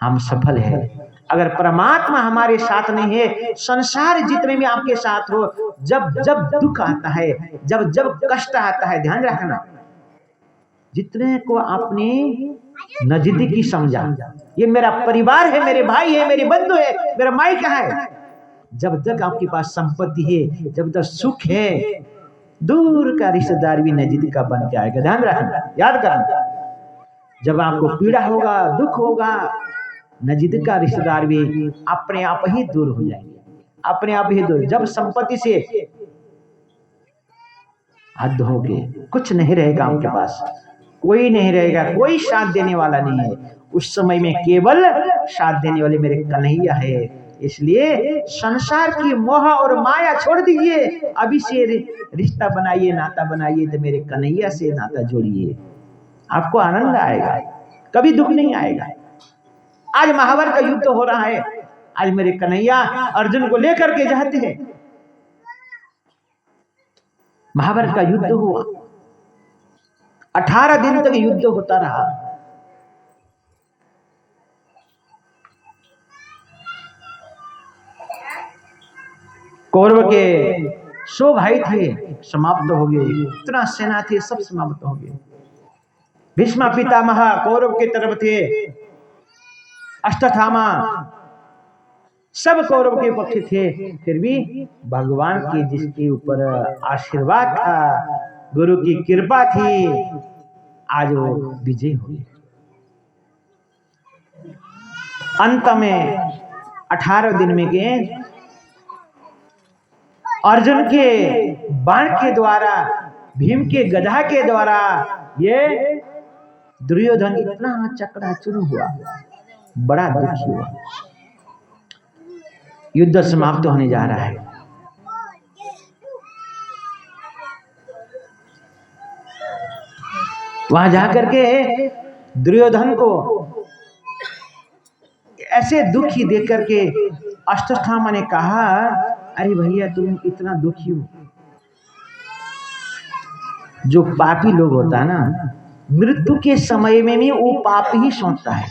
हम सफल है। अगर परमात्मा हमारे साथ नहीं है, संसार जितने भी आपके साथ हो, जब जब दुख आता है, जब जब कष्ट आता है, ध्यान रखना, जितने को आपने नजदीकी समझा, ये मेरा परिवार है, मेरे भाई है, मेरे बंधु है, मेरा मायका है, जब तक आपके पास संपत्ति है, जब तक सुख है, दूर का रिश्तेदार भी नजदीक का बन के आएगा। ध्यान रखना, याद करना, जब आपको पीड़ा होगा, दुख होगा, नजदीक का रिश्तेदार भी अपने आप ही दूर हो जाएंगे, अपने आप ही दूर। जब संपत्ति से हद हो गए, कुछ नहीं रहेगा आपके पास, कोई नहीं रहेगा, कोई साथ देने वाला नहीं है, उस समय में केवल साथ देने वाले मेरे कन्हैया है। इसलिए संसार की मोह और माया छोड़ दीजिए, अभी से रिश्ता बनाइए, नाता बनाइए, तो मेरे कन्हैया से नाता जोड़िए, आपको आनंद आएगा, कभी दुख नहीं आएगा। आज महाभारत का युद्ध हो रहा है, आज मेरे कन्हैया अर्जुन को लेकर के जाते हैं, महाभारत का युद्ध हुआ, 18 दिन तक युद्ध होता रहा। कौरव के 100 भाई थे, समाप्त हो गए, इतना सेना थे, सब समाप्त हो गए। भीष्म पितामह कौरव के तरफ थे, अश्वत्थामा सब कौरव के पक्ष थे, फिर भी भगवान की जिसके ऊपर आशीर्वाद था, गुरु की कृपा थी, आज वो विजय हो गए। अंत में 18 दिन में के अर्जुन के बाण के द्वारा, भीम के गदा के द्वारा ये दुर्योधन इतना चकनाचूर हुआ, बड़ा दुखी हुआ। युद्ध समाप्त होने जा रहा है। वहां जाकर के दुर्योधन को ऐसे दुखी देख करके अश्वत्थामा ने कहा, अरे भैया तुम इतना दुखी हो, जो पापी लोग होता है ना, मृत्यु के समय में भी वो पाप ही सोचता है,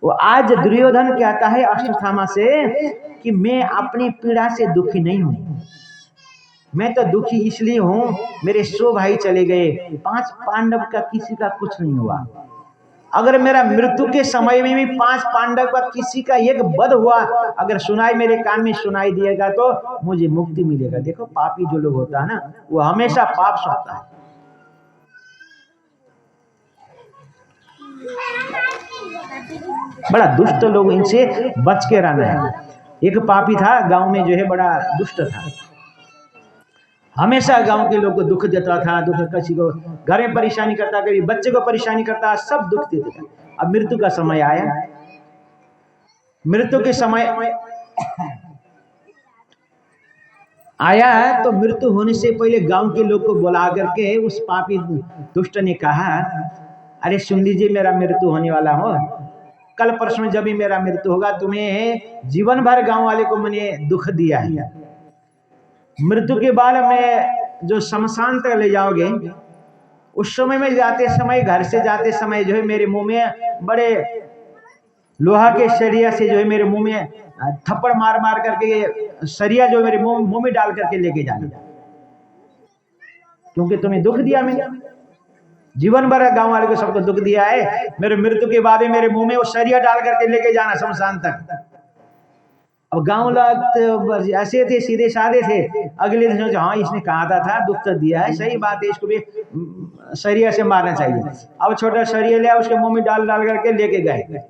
वो आज दुर्योधन कहता है अश्वत्थामा से कि मैं अपनी पीड़ा से दुखी नहीं हूं, मैं तो दुखी इसलिए हूं मेरे 100 भाई चले गए, 5 पांडव का किसी का कुछ नहीं हुआ। अगर मेरा मृत्यु के समय में भी 5 पांडव का किसी का एक वध हुआ, अगर सुनाई मेरे कान में सुनाई दिएगा तो मुझे मुक्ति मिलेगा। देखो पापी जो लोग होता है ना, वो हमेशा पाप सोचता है। बड़ा दुष्ट लोग, इनसे बच के रहना है। एक पापी था गांव में जो है, बड़ा दुष्ट था, हमेशा गांव के लोग को दुख देता था, दुख किसी को घर में परेशानी करता, कभी बच्चे को परेशानी करता, सब दुख देता था। अब मृत्यु का समय आया, मृत्यु के समय आया तो मृत्यु होने से पहले गांव के लोग को बुला करके उस पापी दुष्ट ने कहा, अरे सुन लीजिए मेरा मृत्यु होने वाला हो, कल परसों जब भी मेरा मृत्यु होगा तुम्हें जीवन भर गांव वाले को मैंने दुख दिया है, मृत्यु के बाद में जो शमशान तक ले जाओगे, उस समय में जाते समय, घर से जाते समय जो है मेरे मुंह में बड़े लोहा के सरिया से जो है मेरे मुंह में थप्पड़ मार मार करके सरिया जो मेरे मुंह में डाल करके लेके जाना, क्योंकि तुम्हें दुख दिया, मैंने जीवन भर गांव वाले को सबको दुख दिया है, मेरे मृत्यु के बाद मेरे मुंह में वो सरिया डाल करके लेके जाना शमशान तक। अब गांव लोग तो ऐसे थे, सीधे साधे थे, अगले दिन सोचे हाँ इसने कहा था दुख तो दिया है, सही बात है, इसको भी सरिया से मारना चाहिए। अब छोटा सरिया लिया, उसके मुंह में डाल डाल करके लेके गए।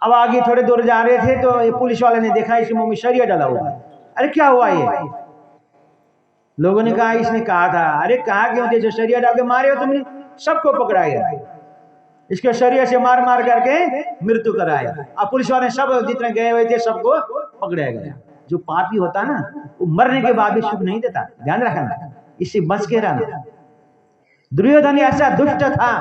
अब आगे थोड़े दूर जा रहे थे तो पुलिस वाले ने देखा इसके मुंह में सरिया डाला हुआ। अरे क्या हुआ ये? लोगों ने कहा इसने कहा था। अरे कहा क्यों थे? जो सरिया डाल के मारे हो तुमने, सबको पकड़ाया, इसके सरिया से मार मार करके मृत्यु कराया। अब पुलिस वाले सब जितने गए हुए थे सबको पकड़ाया गया। जो पापी होता ना, वो मरने के बाद भी सुख नहीं देता, ध्यान रखना, इससे बच के रहना। दुर्योधन ऐसा दुष्ट था,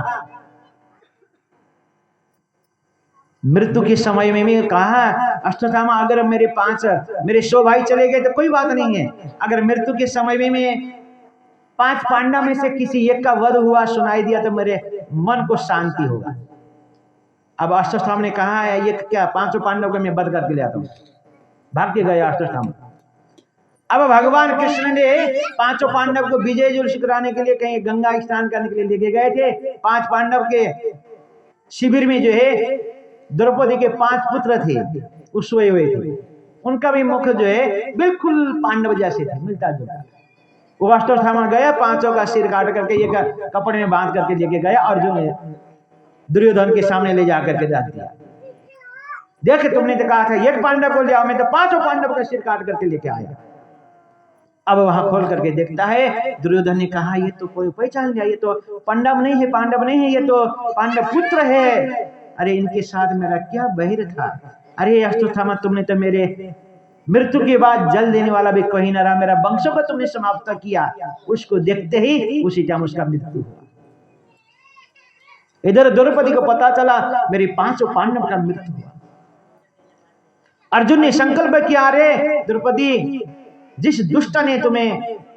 मृत्यु के समय में भी कहा अश्वत्थामा अगर मेरे 100 भाई चले गए तो कोई बात नहीं है, अगर मृत्यु के समय में 5 पांडव में से किसी एक का वध हुआ सुनाई दिया तो मेरे मन को शांति होगा। अब अश्वत्थामा ने कहा है ये क्या 5 पांडव को मैं वध करके ले आता हूं, भाग के गया अश्वत्थामा। अब भगवान कृष्ण ने 5 पांडव को विजय जुलूस कराने के लिए कहीं गंगा स्नान करने के लिए लेके गए थे। 5 पांडव के शिविर में जो है द्रौपदी के 5 पुत्र थे, वो सोए हुए थे, उनका भी मुख जो है बिल्कुल पांडव जैसे थे, मिलता जुलता। वो अश्वत्थामा गया, 5 का सिर काट करके एक कपड़े में बांध करके लेके गया और जो दुर्योधन के सामने ले जाकर के रख दिया। देख तुमने तो कहा था 1 पांडव को ले आओ, मैं तो 5 पांडव का सिर काट करके लेके आया। अब वहां खोल करके देखता है, दुर्योधन ने कहा ये तो कोई पहचान लिया, ये तो पांडव नहीं है, पांडव नहीं है, ये तो पांडव पुत्र है। अरे इनके साथ मेरा क्या बहिर था। अरे अश्वत्थामा तुमने तो मेरे मृत्यु के बाद जल देने वाला भी कोई न रहा, मेरा वंशों को तुमने समाप्त किया। उसको देखते ही उसी टाइम उसका मृत्यु हुआ। इधर द्रौपदी को पता चला मेरे 5 पांडव का मृत्यु हुआ। अर्जुन ने संकल्प किया, अरे द्रौपदी जिस दुष्ट ने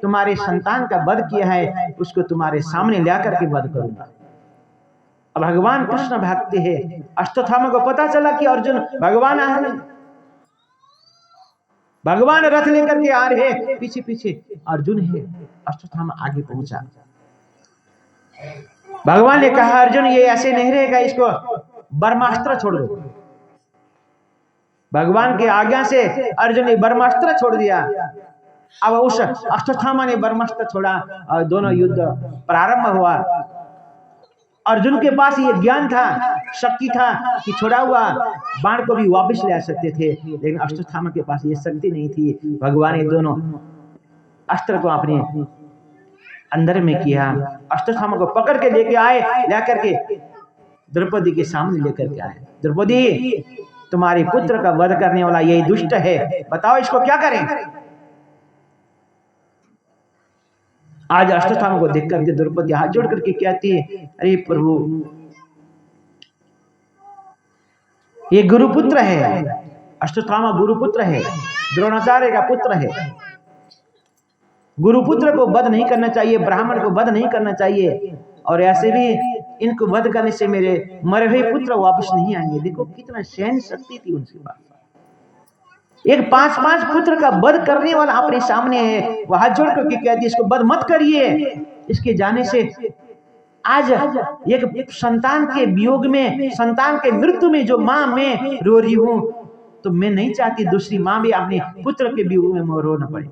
तुम्हारे संतान का वध किया है उसको तुम्हारे सामने ला करके वध करूंगा। अब भगवान कृष्ण भक्त है, अश्वत्थामा को पता चला कि अर्जुन भगवान आ रहे, भगवान रथ लेकर के आ रहे, पीछे पीछे अर्जुन है। अश्वत्थामा आगे पहुंचा, भगवान ने कहा अर्जुन ये ऐसे नहीं रहेगा, इसको ब्रह्मास्त्र छोड़ दो। भगवान के आज्ञा से अर्जुन ने ब्रह्मास्त्र छोड़ दिया। अब उस अश्वत्थामा ने ब्रह्मास्त्र छोड़ा और दोनों युद्ध प्रारंभ हुआ। अर्जुन के पास ये ज्ञान था, शक्ति था कि छोड़ा हुआ बाण को भी वापस ले आ सकते थे, लेकिन अश्वत्थामा के पास ये शक्ति नहीं थी। भगवान ने दोनों अस्त्र को अपने अंदर में किया, अश्वत्थामा को पकड़ के लेके आए, लेकर के द्रौपदी के सामने लेकर के आए। द्रौपदी तुम्हारे पुत्र का वध करने वाला यही दुष्ट है, बताओ इसको क्या करें। आज अश्वत्थामा को देख करके द्रौपदी हाथ जोड़ करके कहती है, अरे प्रभु ये गुरुपुत्र है, अश्वत्थामा गुरुपुत्र है, द्रोणाचार्य का पुत्र है। गुरुपुत्र को वध नहीं करना चाहिए, ब्राह्मण को वध नहीं करना चाहिए। और ऐसे भी इनको वध करने से मेरे मरे हुए पुत्र वापस नहीं आएंगे। देखो कितना सहन शक्ति थी उनके पास। एक 5-5 पुत्र का वध करने वाला अपने सामने है, वो हाथ जोड़ करके कहती है इसको वध मत करिए। इसके जाने से आज एक संतान के वियोग में, संतान के मृत्यु में जो माँ मैं रो रही हूं, तो मैं नहीं चाहती दूसरी माँ भी अपने पुत्र के वियोग में रो न पड़े।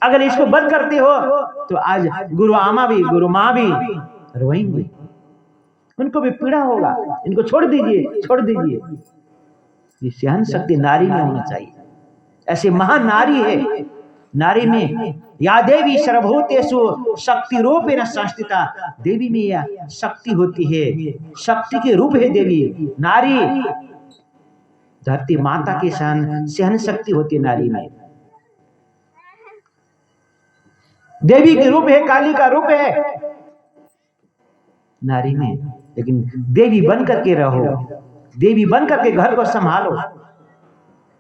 अगर इसको वध करते हो तो आज गुरु आमा भी, गुरु माँ भी रोएंगे, उनको भी पीड़ा होगा। इनको छोड़ दीजिए, छोड़ दीजिए। ये सहन शक्ति नारी में होना चाहिए। ऐसे महान नारी है, नारी में या देवी सर्वभूतेषु शक्ति रूपेण संस्थिता। देवी में यह शक्ति होती है, शक्ति के रूप है देवी। नारी धरती माता की सहन शक्ति होती है नारी में। देवी के रूप है, काली का रूप है नारी में। लेकिन देवी बन करके रहो, देवी बन करके घर को संभालो।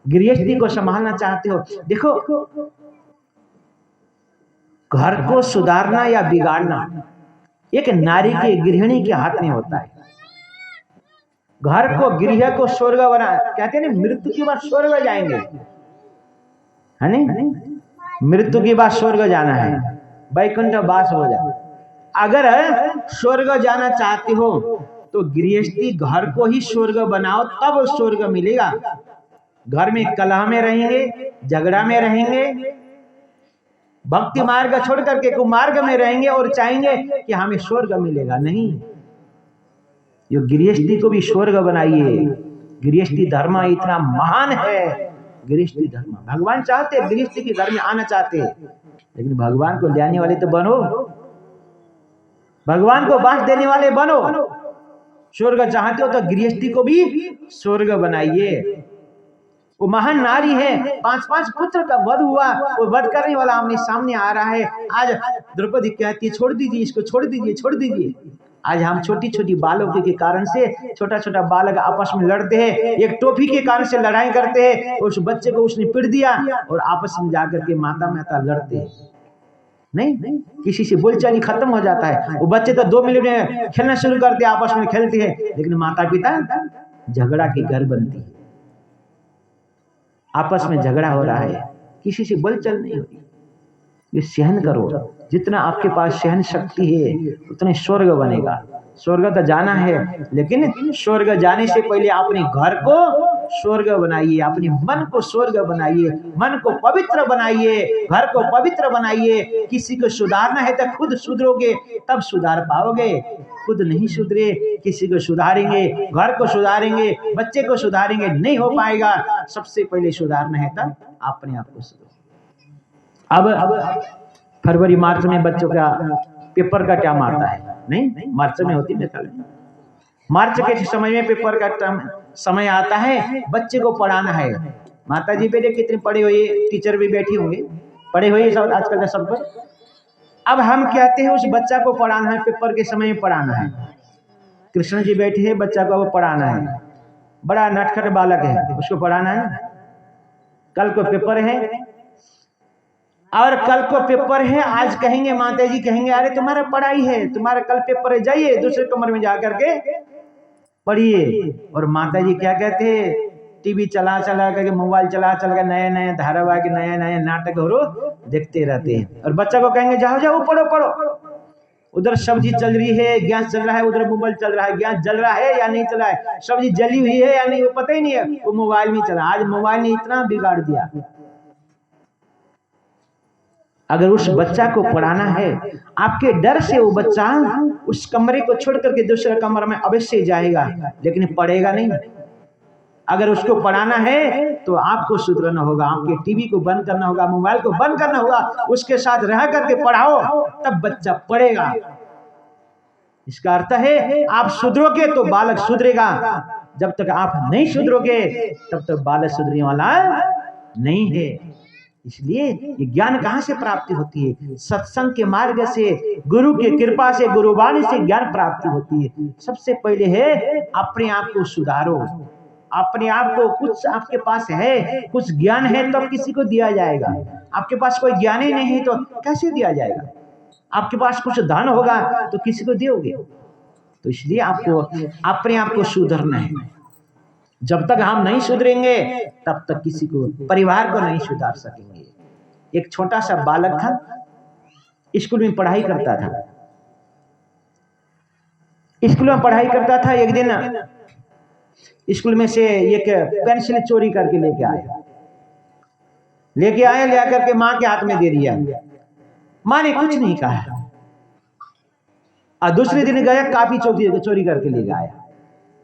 गृहस्थी को संभालना चाहते हो, देखो घर को सुधारना या बिगाड़ना एक नारी के, गृहिणी के हाथ में होता है। घर को, गृह को स्वर्ग बना, कहते हैं ना मृत्यु के बाद स्वर्ग जाएंगे, है नहीं? मृत्यु के बाद स्वर्ग जाना है, वैकुंठ वास हो जाए। अगर स्वर्ग जाना चाहते हो तो गृहस्थी घर को ही स्वर्ग बनाओ, तब स्वर्ग मिलेगा। घर में कलह में रहेंगे, झगड़ा में रहेंगे, भक्ति मार्ग छोड़ करके कुमार्ग में रहेंगे और चाहेंगे कि हमें स्वर्ग मिलेगा, नहीं। ये गृहस्थी को भी स्वर्ग बनाइए। गृहस्थी धर्म इतना महान है, गृहस्थी धर्म। भगवान चाहते हैं गृहस्थी के घर में आना चाहते हैं, लेकिन भगवान को लाने वाले तो बनो, भगवान को बांट देने वाले बनो। स्वर्ग चाहते हो तो गृहस्थी को भी स्वर्ग बनाइए। वो महान नारी है, 5-5 पुत्र का वध हुआ, वो वध करने वाला आमने सामने आ रहा है। आज द्रौपदी कहती है छोड़ दीजिए इसको, छोड़ दीजिए, छोड़ दीजिए। आज हम छोटी छोटी बालकों के कारण से, छोटा छोटा बालक आपस में लड़ते हैं, एक टोपी के कारण से लड़ाई करते हैं। उस बच्चे को उसने पीट दिया और आपस में जाकर के माता माता लड़ते हैं। नहीं, किसी से बोलचाली खत्म हो जाता है। वो बच्चे तो 2 मिनट में खेलना शुरू करते हैं, आपस में खेलते हैं, लेकिन माता पिता झगड़ा की घर बनती है। आपस में झगड़ा हो रहा है, किसी से बोलचाल नहीं हो रही। ये सहन करो, जितना आपके पास सहन शक्ति है उतने स्वर्ग बनेगा। स्वर्ग तो जाना है, लेकिन स्वर्ग जाने से पहले अपने घर को स्वर्ग बनाइए, अपने मन को स्वर्ग बनाइए, मन को पवित्र बनाइए, घर को पवित्र बनाइए। किसी को सुधारना है तो खुद सुधरोगे तब सुधार पाओगे। खुद नहीं सुधरे, किसी को सुधारेंगे, घर को सुधारेंगे, बच्चे को सुधारेंगे, नहीं हो पाएगा। सबसे पहले सुधारना है तब अपने आप को सुधारो। अब फरवरी मार्च में बच्चों का पेपर का क्या मारता है? नहीं, मार्च में होती है। मार्च के समय में पेपर का समय आता है, बच्चे को पढ़ाना है। माता जी बेटे कितने पढ़े हुए, टीचर भी बैठी होंगे, पढ़े हुए सब आजकल का सब पर। अब हम कहते हैं उस बच्चा को पढ़ाना है, पेपर के समय में पढ़ाना है। कृष्ण जी बैठे हैं, बच्चा को वो पढ़ाना है, बड़ा नटखट बालक है, उसको पढ़ाना है। कल को पेपर है, और कल को पेपर है। आज कहेंगे माता जी कहेंगे अरे तुम्हारा पढ़ाई है, तुम्हारा कल पेपर है, जाइए दूसरे कमरे में जाकर के पढ़िए। और माता जी क्या कहते हैं, टीवी चला चला करके, मोबाइल चला चला कर नए नए धारावाहिक, नए नए नाटक और देखते रहते हैं। और बच्चा को कहेंगे जाओ जाओ पढ़ो पढ़ो। उधर सब्जी चल रही है, गैस चल रहा है, उधर मोबाइल चल रहा है, गैस जल रहा है या नहीं चला है, सब्जी जली हुई है या नहीं, वो पता ही नहीं है, वो मोबाइल में चला। आज मोबाइल ने इतना बिगाड़ दिया। अगर उस बच्चा को पढ़ाना है, आपके डर से वो बच्चा उस कमरे को छोड़ करके दूसरे कमरे में अवश्य जाएगा, लेकिन पढ़ेगा नहीं। अगर उसको पढ़ाना है तो आपको सुधरना होगा, आपके टीवी को बंद करना होगा, मोबाइल को बंद करना होगा, उसके साथ रह करके पढ़ाओ, तब बच्चा पढ़ेगा। इसका अर्थ है आप सुधरोगे तो बालक सुधरेगा, जब तक आप नहीं सुधरोगे तब तक बालक सुधरने वाला नहीं है। इसलिए ये ज्ञान कहाँ से प्राप्ति होती है? सत्संग के मार्ग से, गुरु की कृपा से, गुरुवाणी से ज्ञान प्राप्ति होती है। सबसे पहले है अपने आप को सुधारो, अपने आप को, कुछ आपके पास है, कुछ ज्ञान है तब किसी को दिया जाएगा। आपके पास कोई ज्ञान ही नहीं है तो कैसे दिया जाएगा? आपके पास कुछ धन होगा तो किसी को दोगे, तो इसलिए आपको अपने आप को सुधरना है। जब तक हम नहीं सुधरेंगे तब तक किसी को, परिवार को नहीं सुधार सकेंगे। एक छोटा सा बालक था, स्कूल में पढ़ाई करता था। स्कूल में पढ़ाई करता था। एक दिन स्कूल में से एक पेंसिल चोरी करके लेके आया, ले करके माँ के हाथ में दे दिया। माँ ने कुछ नहीं कहा। और दूसरे दिन गया, कापी चोरी करके ले आया,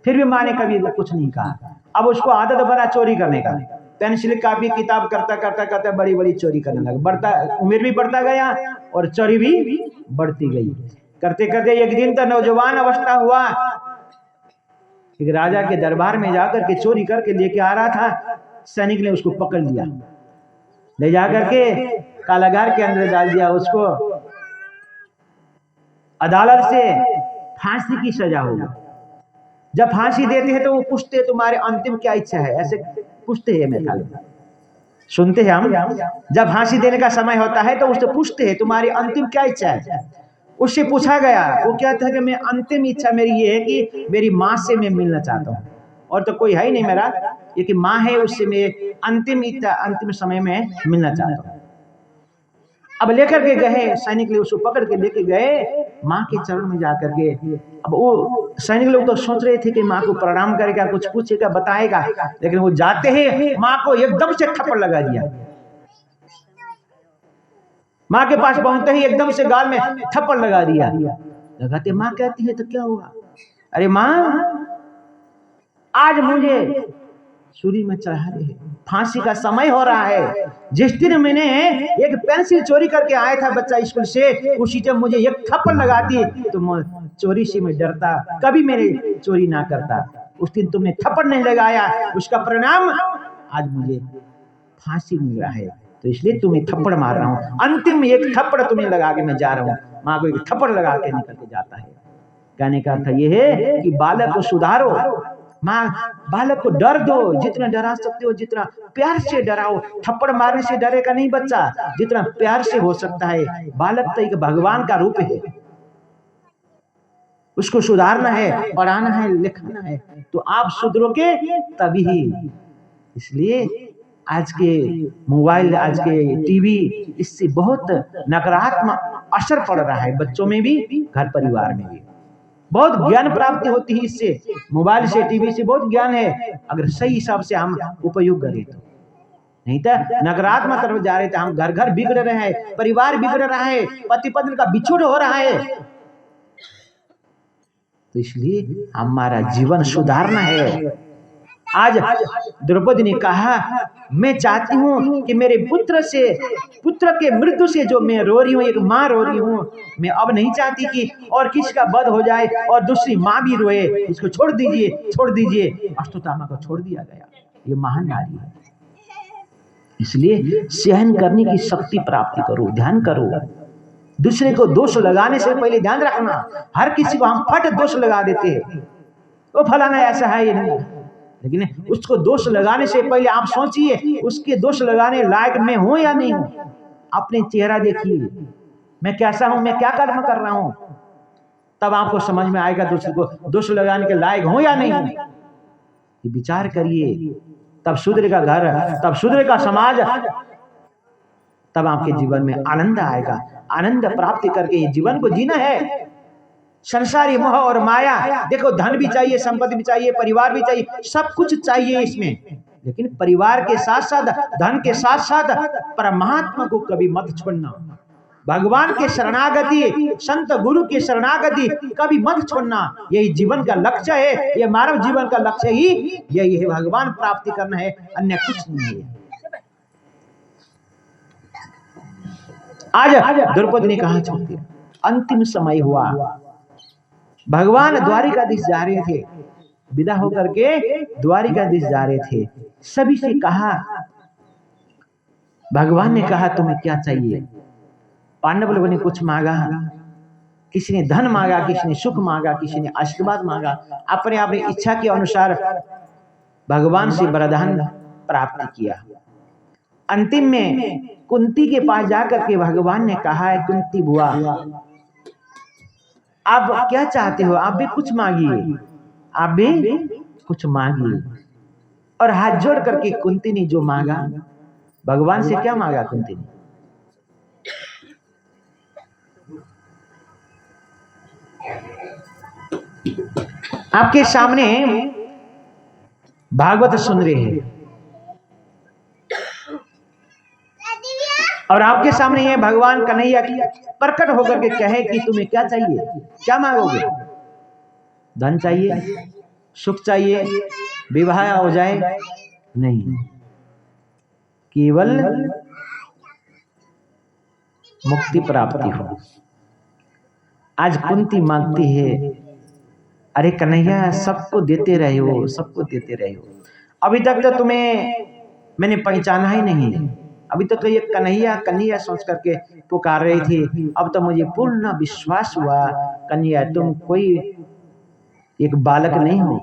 फिर भी माँ ने कभी कुछ नहीं कहा। अब उसको आदत बना चोरी करने का, पेंसिल कापी किताब करता करता करता बड़ी बड़ी चोरी करने लगा। बढ़ता, उम्र भी बढ़ता गया और चोरी भी बढ़ती गई। करते करते एक दिन तो नौजवान अवस्था हुआ। एक राजा के दरबार में जाकर के चोरी करके लेके आ रहा था। सैनिक ने उसको पकड़ लिया, ले जाकर के कारागार के अंदर डाल दिया। उसको अदालत से फांसी की सजा होगी। जब फांसी देते हैं तो वो पूछते हैं तुम्हारे अंतिम क्या इच्छा है, ऐसे पूछते हैं। मेरे ख्याल में सुनते हैं हम, जब फांसी देने का समय होता है तो उससे पूछते हैं तुम्हारी अंतिम क्या इच्छा है। उससे पूछा गया, वो कहता है कि मैं अंतिम इच्छा मेरी ये है कि मेरी माँ से मैं मिलना चाहता हूँ, और तो कोई है ही नहीं मेरा, ये कि माँ है, उससे मैं अंतिम इच्छा, अंतिम समय में मिलना चाहता हूँ। अब लेकर के गए सैनिक, उसको पकड़ के लेके गए माँ के चरण में जाकर के। अब वो सैनिक लोग तो सोच रहे थे कि माँ को प्रणाम करेगा, कुछ पूछेगा, बताएगा, लेकिन वो जाते ही माँ को एकदम से थप्पड़ लगा दिया। माँ के पास पहुंचते ही एकदम से गाल में थप्पड़ लगा दिया। लगाते माँ कहती है तो क्या हुआ? अरे माँ, आज मुझे सूली में चढ़ा रहे हैं, फांसी का समय हो रहा है। जिस दिन मैंने एक पेंसिल चोरी करके आया था बच्चा स्कूल से, उसी जब मुझे एक थप्पड़ लगाती तो चोरी से मैं डरता, कभी मेरे चोरी ना करता। उस दिन तुमने थप्पड़ नहीं लगाया, उसका परिणाम आज मुझे फांसी मिल रहा है, तो इसलिए तुम्हें थप्पड़ मार रहा हूँ। अंतिम एक थप्पड़ तुम्हें लगा के मैं जा रहा हूँ। माँ को एक थप्पड़ लगा के निकल के जाता है। कहने का अर्थ ये है कि बालक को सुधारो। माँ, बालक को डर दो, जितना डरा सकते हो, जितना प्यार से डराओ। थप्पड़ मारने से डरेगा नहीं बच्चा, जितना प्यार से हो सकता है। बालक तो एक भगवान का रूप है, उसको सुधारना है, पढ़ाना है, लिखाना है, तो आप सुधरोगे तभी। इसलिए आज के मोबाइल, आज के टीवी, इससे बहुत नकारात्मक असर पड़ रहा है, बच्चों में भी, घर परिवार में भी। बहुत ज्ञान प्राप्ति होती है इससे, मोबाइल से, टीवी से बहुत ज्ञान है, अगर सही हिसाब से हम उपयोग करें तो। नहीं तो नकारात्मक तरफ जा रहे थे हम, घर घर बिगड़ रहे हैं, परिवार बिगड़ रहा है, पति पत्नी का बिछोड़ हो रहा है। तो इसलिए हमारा जीवन सुधारना है। आज द्रौपदी ने कहा, मैं चाहती हूँ कि मेरे पुत्र के मृत्यु से जो मैं रो रही हूँ, एक माँ रो रही हूँ, मैं अब नहीं चाहती कि और किसी का वध हो जाए और दूसरी माँ भी रोए। इसको छोड़ दीजिए, छोड़ दीजिए। अश्वत्थामा को छोड़ दिया गया। ये महान नारी है। इसलिए सहन करने की शक्ति प्राप्त करो, ध्यान करो। दूसरे को दोष लगाने से पहले ध्यान रखना, हर किसी को हम फट दोष लगा देते हैं, वो फलाना ऐसा है, ये नहीं। लेकिन उसको दोष लगाने से पहले आप सोचिए, उसके दोष लगाने लायक मैं हूं या नहीं हूं। अपने चेहरा देखिए, मैं कैसा हूं, मैं क्या कर्म कर रहा हूं, तब आपको समझ में आएगा दूसरे को दोष लगाने के लायक हूं या नहीं हूं। विचार करिए, तब सुधरेगा घर, तब सुधरेगा समाज, तब आपके जीवन में आनंद आएगा। आनंद प्राप्ति करके जीवन को जीना है। संसारी मोह और माया, देखो धन भी चाहिए, संपत्ति भी चाहिए, परिवार भी चाहिए, सब कुछ चाहिए इसमें, लेकिन परिवार के साथ साथ, धन के साथ साथ परमात्मा को कभी मत छोड़ना। भगवान के शरणागति, संत गुरु की शरणागति कभी मत छोड़ना। यही जीवन का लक्ष्य है, ये मानव जीवन का लक्ष्य ही यही है, भगवान प्राप्ति करना है, अन्य कुछ नहीं है। आज द्रौपदी ने कहा, छोड़ती, अंतिम समय हुआ, भगवान द्वारिकाधीश जा रहे थे, विदा होकर के द्वारिकाधीश जा रहे थे। सभी से कहा, भगवान ने कहा तुम्हें क्या चाहिए? पांडव लोगों ने कुछ मांगा, किसी ने धन मांगा, किसी ने सुख मांगा, किसी ने आशीर्वाद मांगा। अपने अपनी इच्छा के अनुसार भगवान से वरदान प्राप्त किया। अंतिम में कुंती के पास जाकर के भगवान ने कहा है, कुंती बुआ, आप क्या चाहते हो? आप भी कुछ मांगिए, आप भी कुछ मांगिए। और हाथ जोड़ करके कुंती ने जो मांगा, भगवान से क्या मांगा कुंती ने? आपके सामने भागवत सुन रहे हैं और आपके सामने ये भगवान कन्हैया प्रकट होकर के कहे कि तुम्हें क्या चाहिए, क्या मांगोगे? धन चाहिए, सुख चाहिए, विवाह हो जाए? नहीं, केवल मुक्ति प्राप्ति हो। आज कुंती मांगती है, अरे कन्हैया सबको देते रहे हो, सबको देते रहे हो, अभी तक तो तुम्हें मैंने पहचाना ही नहीं, अभी तक तो ये कन्हैया कन्हैया सोच करके पुकार रही थी, अब तो मुझे पूर्ण विश्वास हुआ कन्हैया तुम कोई एक बालक नहीं हो,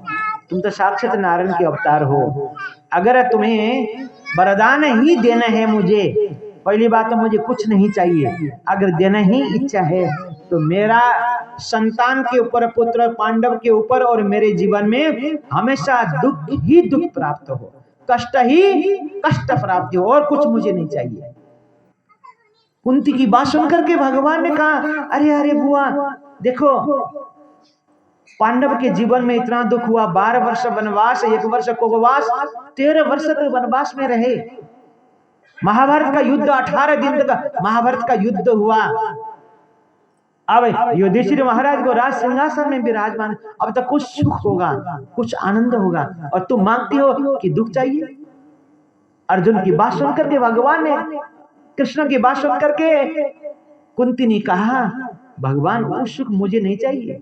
तुम तो साक्षात नारायण के अवतार हो। अगर तुम्हें वरदान ही देना है मुझे, पहली बात तो मुझे कुछ नहीं चाहिए, अगर देना ही इच्छा है तो मेरा संतान के ऊपर, पुत्र पांडव के ऊपर और मेरे जीवन में हमेशा दुख ही दुख प्राप्त हो, कष्ट ही कष्ट प्राप्त हो, और कुछ मुझे नहीं चाहिए। कुंती की बात सुन करके भगवान ने कहा, अरे अरे बुआ देखो, पांडव के जीवन में इतना दुख हुआ, 12 वर्ष वनवास, 1 वर्ष उपवास, 13 वर्ष तक वनवास में रहे। महाभारत का युद्ध 18 दिन तक महाभारत का युद्ध हुआ। अब युधिष्ठिर महाराज को राज सिंहासन में विराजमान, अब तक कुछ सुख होगा, कुछ आनंद होगा, और तुम मांगती हो कि दुख चाहिए। अर्जुन की बात सुन करके भगवान ने, कृष्ण की बात सुन करके कुंती ने कहा, भगवान वो सुख मुझे नहीं चाहिए,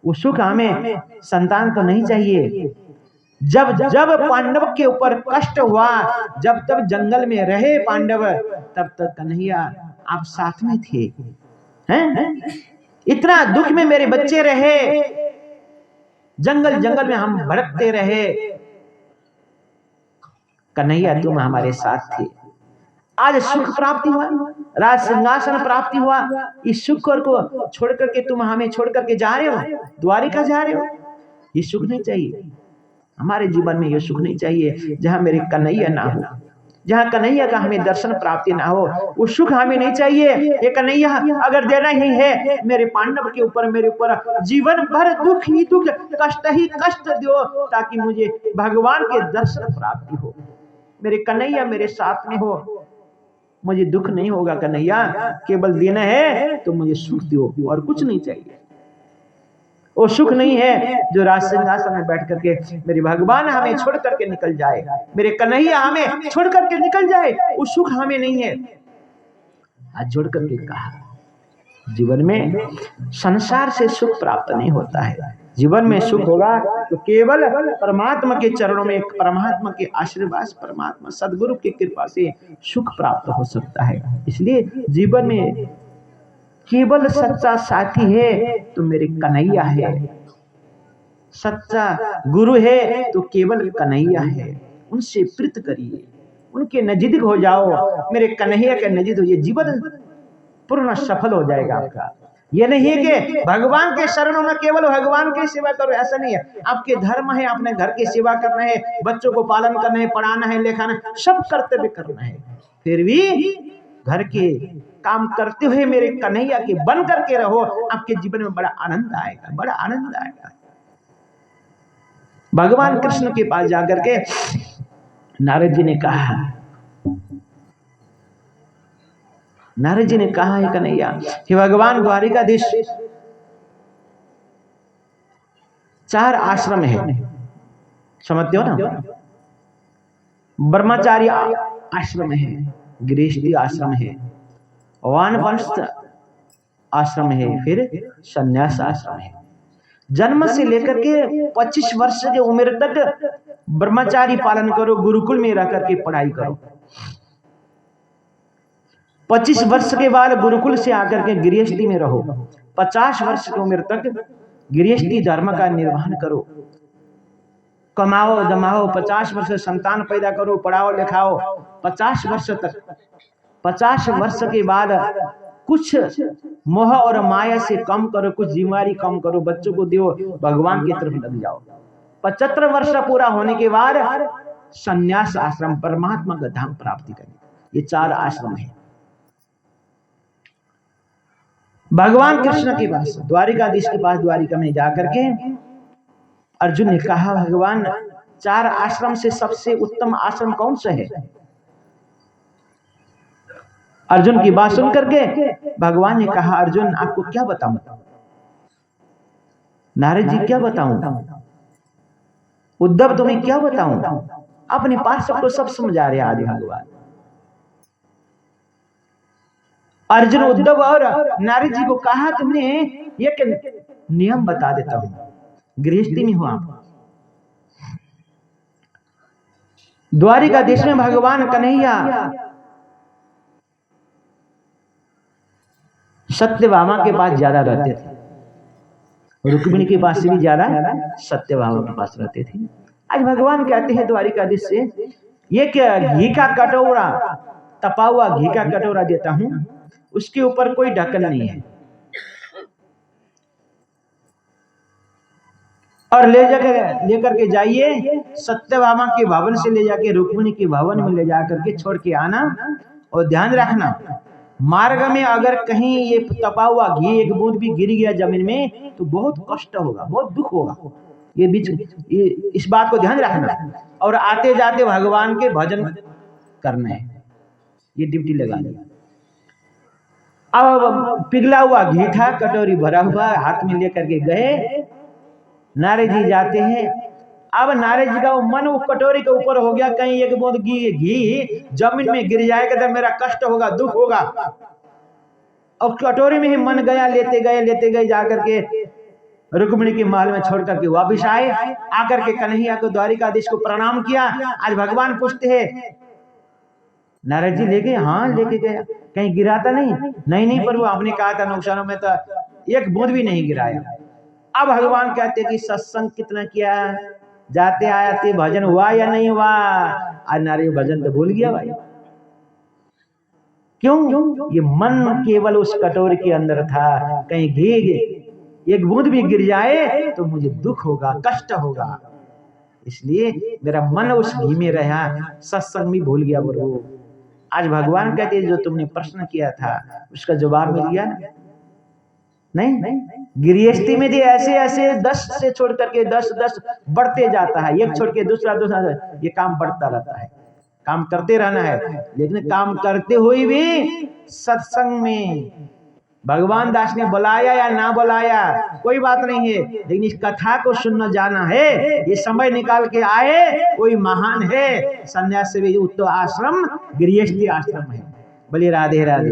वो सुख हमें संतान को नहीं चाहिए। जब जब पांडव के ऊपर कष्ट हुआ, जब तब जंगल में रहे पांडव, तब तक कन्हैया आप साथ में थे, हैं? इतना दुख में मेरे बच्चे रहे, जंगल जंगल में हम भटकते रहे, कन्हैया तुम हमारे साथ थे। आज सुख प्राप्ति हुआ, राज सिंहासन प्राप्ति हुआ, इस सुख को छोड़ करके तुम हमें छोड़ करके जा रहे हो, द्वारिका जा रहे हो, ये सुख नहीं चाहिए हमारे जीवन में, ये सुख नहीं चाहिए जहां मेरे कन्हैया ना हो, जहां कन्हैया का हमें दर्शन प्राप्ति ना हो, वो सुख हमें नहीं चाहिए। ये कन्हैया अगर देना ही है मेरे पांडव के ऊपर, मेरे ऊपर जीवन भर दुख ही दुख, कष्ट ही कष्ट दो, ताकि मुझे भगवान के दर्शन प्राप्ति हो, मेरे कन्हैया मेरे साथ में हो, मुझे दुख नहीं होगा कन्हैया, केवल देना है तो मुझे सुख दो, और कुछ नहीं चाहिए। वो सुख नहीं है जो राज सिंहासन में बैठ करके मेरे भगवान हमें छोड़ करके निकल जाए, मेरे कन्हैया हमें छोड़ करके निकल जाए, वो सुख हमें नहीं है। हाथ जोड़ करके कहा, जीवन में संसार से सुख प्राप्त नहीं होता है, जीवन में सुख होगा तो केवल परमात्मा के चरणों में, परमात्मा के आशीर्वाद, परमात्मा सदगुरु की कृपा से सुख प्राप्त हो सकता है। इसलिए जीवन में केवल सच्चा साथी है तो मेरे कन्हैया है, सच्चा गुरु है तो केवल कन्हैया है, उनसे प्रीत करिए, उनके नजदीक हो जाओ, मेरे कन्हैया के नजदीक हो, जीवन पूर्ण सफल हो जाएगा आपका। ये नहीं है कि भगवान के शरणों में केवल भगवान की सेवा करो, ऐसा नहीं है। आपके धर्म है, अपने घर की सेवा करना है, बच्चों को पालन करना है, पढ़ाना है, लिखाना है, सब कर्तव्य करना है, फिर भी घर के काम करते हुए मेरे कन्हैया के बन करके रहो, आपके जीवन में बड़ा आनंद आएगा, बड़ा आनंद आएगा। भगवान कृष्ण के पास जाकर के नारद जी ने कहा, नारद जी ने कहा है कन्हैया कि भगवान द्वारिकाधीश 4 आश्रम है, समझते हो ना, ब्रह्मचारी आश्रम है, गृहस्थी आश्रम है, वानप्रस्थ आश्रम है, फिर संन्यास आश्रम है। जन्म से लेकर के 25 वर्ष की उम्र तक ब्रह्मचारी पालन करो, गुरुकुल में रह करके पढ़ाई करो, 25 वर्ष के बाद गुरुकुल से आकर के गृहस्थी में रहो, 50 वर्ष की उम्र तक गृहस्थी धर्म का निर्वहन करो, कमाओ दमाओ, 50 वर्ष संतान पैदा करो, पढ़ाओ लिखाओ, 50 वर्ष तक, 50 वर्ष के बाद कुछ मोह और माया से कम करो, कुछ जिम्मेवारी कम करो, बच्चों को दो, भगवान की तरफ लग जाओ। 75 वर्ष पूरा होने के बाद संन्यास आश्रम, परमात्मा का धाम प्राप्ति करें। ये 4 आश्रम है। भगवान कृष्ण के पास, द्वारिकाधीश के पास, द्वारिका में जाकर के अर्जुन ने कहा, भगवान 4 आश्रम से सबसे उत्तम आश्रम कौन सा है? अर्जुन की बात सुन करके भगवान ने कहा, अर्जुन आपको क्या बताऊं? नारद जी क्या बताऊं? उद्धव तुम्हें क्या बताऊं? अपने पास सबको सब समझा रहे आदि भगवान। अर्जुन, उद्धव और नारद जी को कहा, तुमने एक नियम बता देता हूं, गृहस्थी में हो आप। द्वारिका देश में भगवान कन्हैया सत्यभामा के पास ज्यादा रहते थे, रुक्मिणी के पास से भी ज्यादा सत्यभामा के पास रहते थे। आज भगवान कहते हैं द्वारिकाधीश से, एक घी का कटोरा, तपा हुआ घी का कटोरा देता हूं, उसके ऊपर कोई ढक्कन नहीं है, और लेकर के जाइए, सत्यभामा के भवन से ले जाके रुक्मिणी के भवन में ले जाकर के छोड़ के आना। और ध्यान रखना, मार्ग में अगर कहीं ये तपा हुआ घी एक बूंद भी गिर गया जमीन में तो बहुत कष्ट होगा, बहुत दुख होगा। ये इस बात को ध्यान रखना। और आते जाते भगवान के भजन करना है, ये ड्यूटी लगा लिया। अब पिघला हुआ घी था, कटोरी भरा हुआ, हाथ में लेकर के गए, नारद जी जाते हैं। अब नारद जी का मन वो कटोरी के ऊपर हो गया, कहीं एक बूंद घी जमीन में गिर जाएगा तो मेरा कष्ट होगा, दुख होगा। और कटोरी में ही मन गया, लेते गए जाकर के रुक्मिणी के महल में छोड़ करके वापिस आए। आकर के कन्हैया को, द्वारिकाधीश को प्रणाम किया। आज भगवान पूछते हैं, नारद जी ले गए? हाँ लेके गया। कहीं गिराता नहीं प्रभु, आपने कहा था नुकसानों में तो एक बूंद भी नहीं गिराया। अब भगवान कहते कि सत्संग कितना किया, जाते आते भजन हुआ या नहीं हुआ? आज नारी भजन तो भूल गया भाई। क्यों? ये मन केवल उस कटोरी के अंदर था, कहीं घी एक बूंद भी गिर जाए तो मुझे दुख होगा, कष्ट होगा, इसलिए मेरा मन उस घी में रहा, सत्संग भी भूल गया प्रभु। आज भगवान कहते जो तुमने प्रश्न किया था उसका जवाब मिल गया ना? नहीं, गृहस्थी में भी ऐसे 10 से छोड़ करके 10 बढ़ते जाता है, एक छोड़ के दूसरा, ये काम बढ़ता रहता है। काम करते रहना है, लेकिन काम करते हुए भी सत्संग में भगवान दास ने बुलाया या ना बुलाया कोई बात नहीं है, लेकिन इस कथा को सुनना जाना है। ये समय निकाल के आए, कोई महान है। संन्यास से भी उत्तम आश्रम गृहस्थी आश्रम है। बोलिए राधे राधे,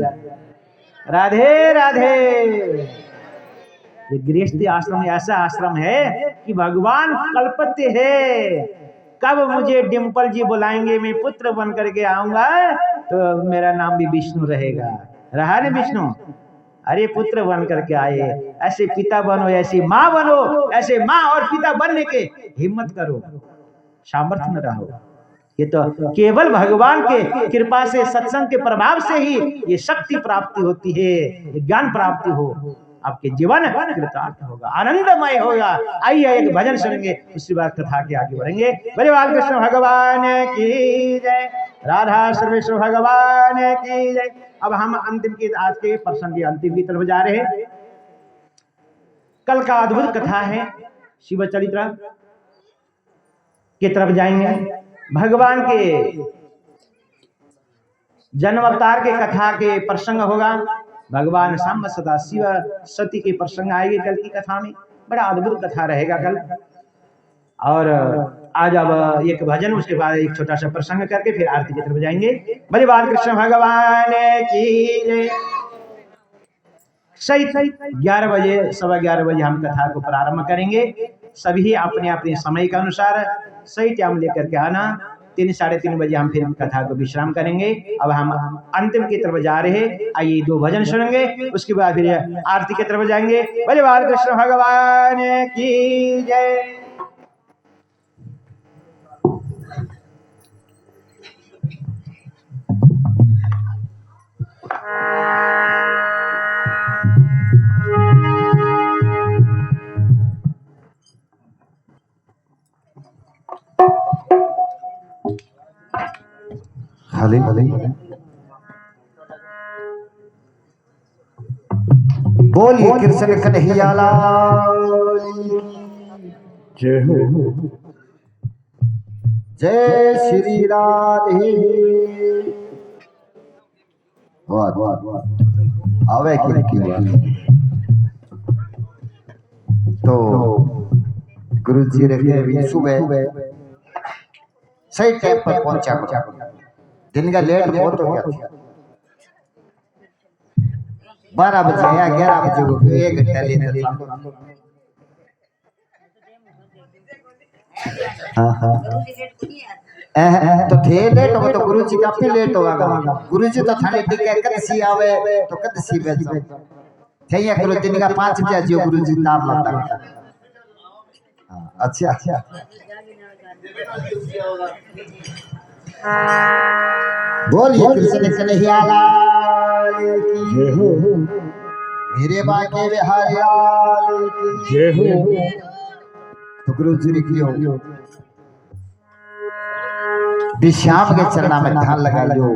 राधे राधे। ये गृहस्थी आश्रम ऐसा आश्रम है कि भगवान कल्पते हैं, कब मुझे डिम्पल जी बुलाएंगे, मैं पुत्र बन करके आऊंगा तो मेरा नाम भी विष्णु रहेगा। रहा न विष्णु? अरे पुत्र बन करके आए, ऐसे पिता बनो, ऐसी माँ बनो, ऐसे माँ और पिता बनने के हिम्मत करो, सामर्थ्य न रहो। ये तो केवल भगवान के कृपा से, सत्संग के प्रभाव से ही ये शक्ति प्राप्ति होती है, ये ज्ञान प्राप्ति हो, आपके जीवन कृतार्थ होगा, आनंदमय होगा। आइए एक भजन सुनेंगे, उसके बाद कथा के आगे बढ़ेंगे। बोले बालकृष्ण भगवान की जय, राधा सर्वेश्वर भगवान की जय। अब हम अंतिम की, आज के प्रसंग की अंतिम की तरफ जा रहे हैं। कल का अद्भुत कथा है, शिव चरित्र की तरफ जाएंगे। भगवान के जन्म अवतार के कथा के प्रसंग होगा। भगवान सांब सदा शिव सती के प्रसंग आएंगे कल की कथा में। बड़ा अद्भुत कथा रहेगा कल। और आज अब एक भजन, उसके बाद एक छोटा सा प्रसंग करके फिर आरती की तरफ जाएंगे। बोले बालकृष्ण भगवान की जय। सही 11 बजे, 11:15 बजे हम कथा को प्रारंभ करेंगे। सभी अपने अपने समय के अनुसार सही टाइम लेकर के आना। 3 साढ़े 3 बजे हम फिर कथा को विश्राम करेंगे। अब हम अंतिम की तरफ जा रहे हैं। आइए 2 भजन सुनेंगे, उसके बाद फिर आरती की तरफ जाएंगे। बोले बालकृष्ण भगवान की जय। खाली बोलिए कृष्ण कन्हैया लाल जय हो। जय श्री राधे। वाह आवे की बात। तो गुरु जी रखे भी सुबह सही टाइम पर पहुंचा करो। दिन का लेट बहुत हो गया था। 12 बजे या 11 बजे को 1 घंटा लेट था। तो थे लेट हो तो गुरु जी का भी लेट होगा। गुरु जी तो थाने टिके कदसी आवे तो कदसी बेचो थे या गुरु दिन का 5 बजे जो गुरु जी तार लाता। अच्छा बोलिए कृष्ण कन्हैया लाल की जय हो। मेरे बाके बिहारी लाल की जय हो। तो गुरु जी ने कियो विश्याम के चरणा में ध्यान लगा लो।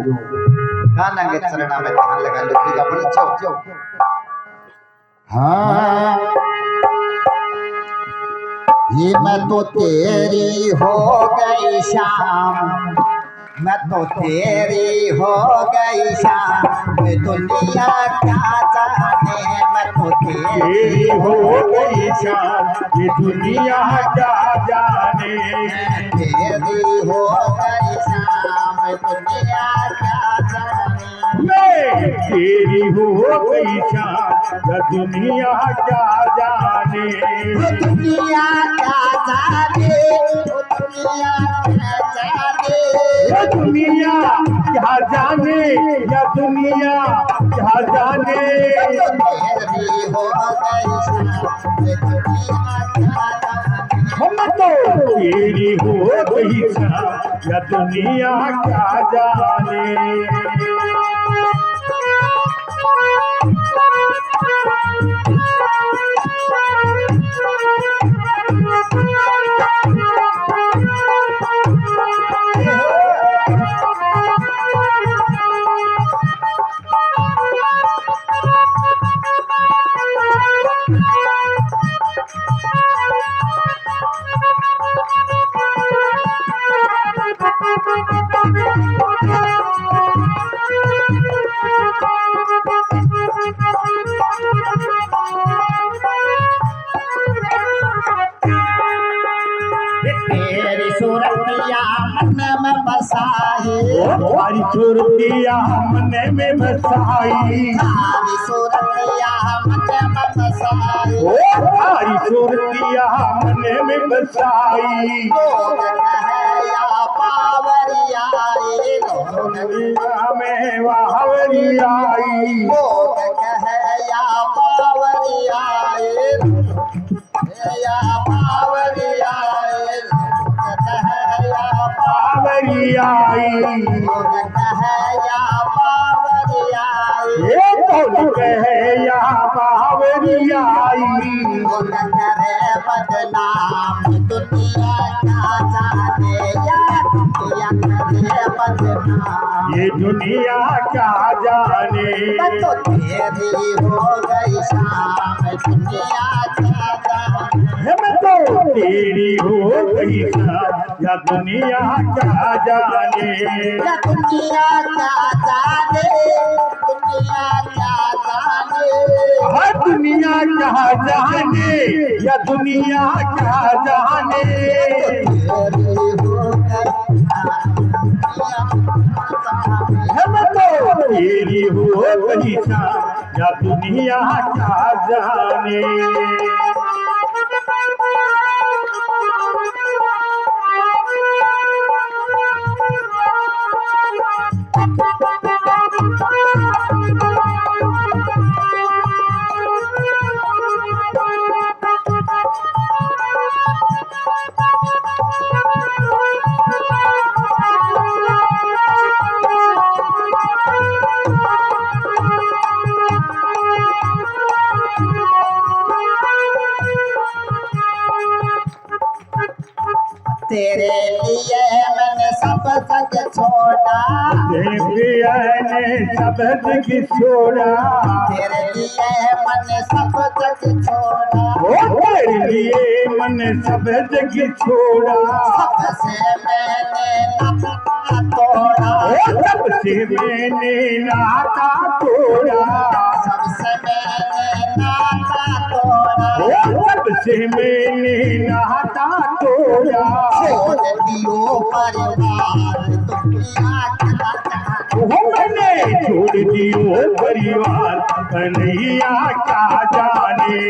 कान्हा के चरणा में ध्यान लगा लो कि अपन चो हाँ ये मैं तो तेरी हो गई शाम। मैं तो तेरी हो गई शाम। मैं दुनिया क्या जाने। मैं तो तेरी हो गई शाम ये दुनिया क्या जाने। तेरी हो गई शाम। मैं दुनिया क्या जाने। मैं तेरी हो गई शाम ये दुनिया क्या जाने। दुनिया क्या जाने। दुनिया क्या जाने। ये दुनिया क्या जाने या दुनिया क्या जाने। तेरी हो गई शाम। मैं दुनिया क्या जाने। हम तो तेरी हो गई शाम या दुनिया क्या जाने। तेरी सूरतिया मन में बसाई। हमारी सूरतिया मन में बसाई। तारी सूरतिया मन में बसाई। हमारी सूरतिया मन में बसाई। लोग कहे या पावरिया। लोग दुनिया में वाहवरी आई। लोग कहे या पावरिया। या पावरिया। लोग कहे या वाहवरी आई। लोग कहे या पावरिया। ये कौन कहे या वाहवरी आई। लोग करे बदनाम। दुनिया क्या जाने। या दुनिया करे बदनाम। ये दुनिया क्या जाने। मैं तो तेरी हो गई शाम। दुनिया क्या जाने। मैं तो तेरी हो गई शाम या दुनिया क्या जाने। या दुनिया क्या जाने। दुनिया क्या जाने। हर दुनिया क्या जाने या दुनिया क्या जाने। तेरी हो गई मैं तो तेरी हो गई शाम या दुनिया क्या जाने। लिए मैंने सब जग छोड़ा, प्रिया ने सब जग छोड़ा, तेरे लिए मैंने सब जग छोड़ा, ओ तेरे लिए मन सब जग छोड़ा, सबसे मैंने नाता तोड़ा, ओ सबसे मैंने नाता तोड़ा, सबसे मैंने नाता तोड़ा, ओ सबसे मैंने नाता तोड़ा, छोड़ दियो परिवार दुनिया का, ओ मैंने छोड़ दियो परिवार कन्हैया क्या जाने।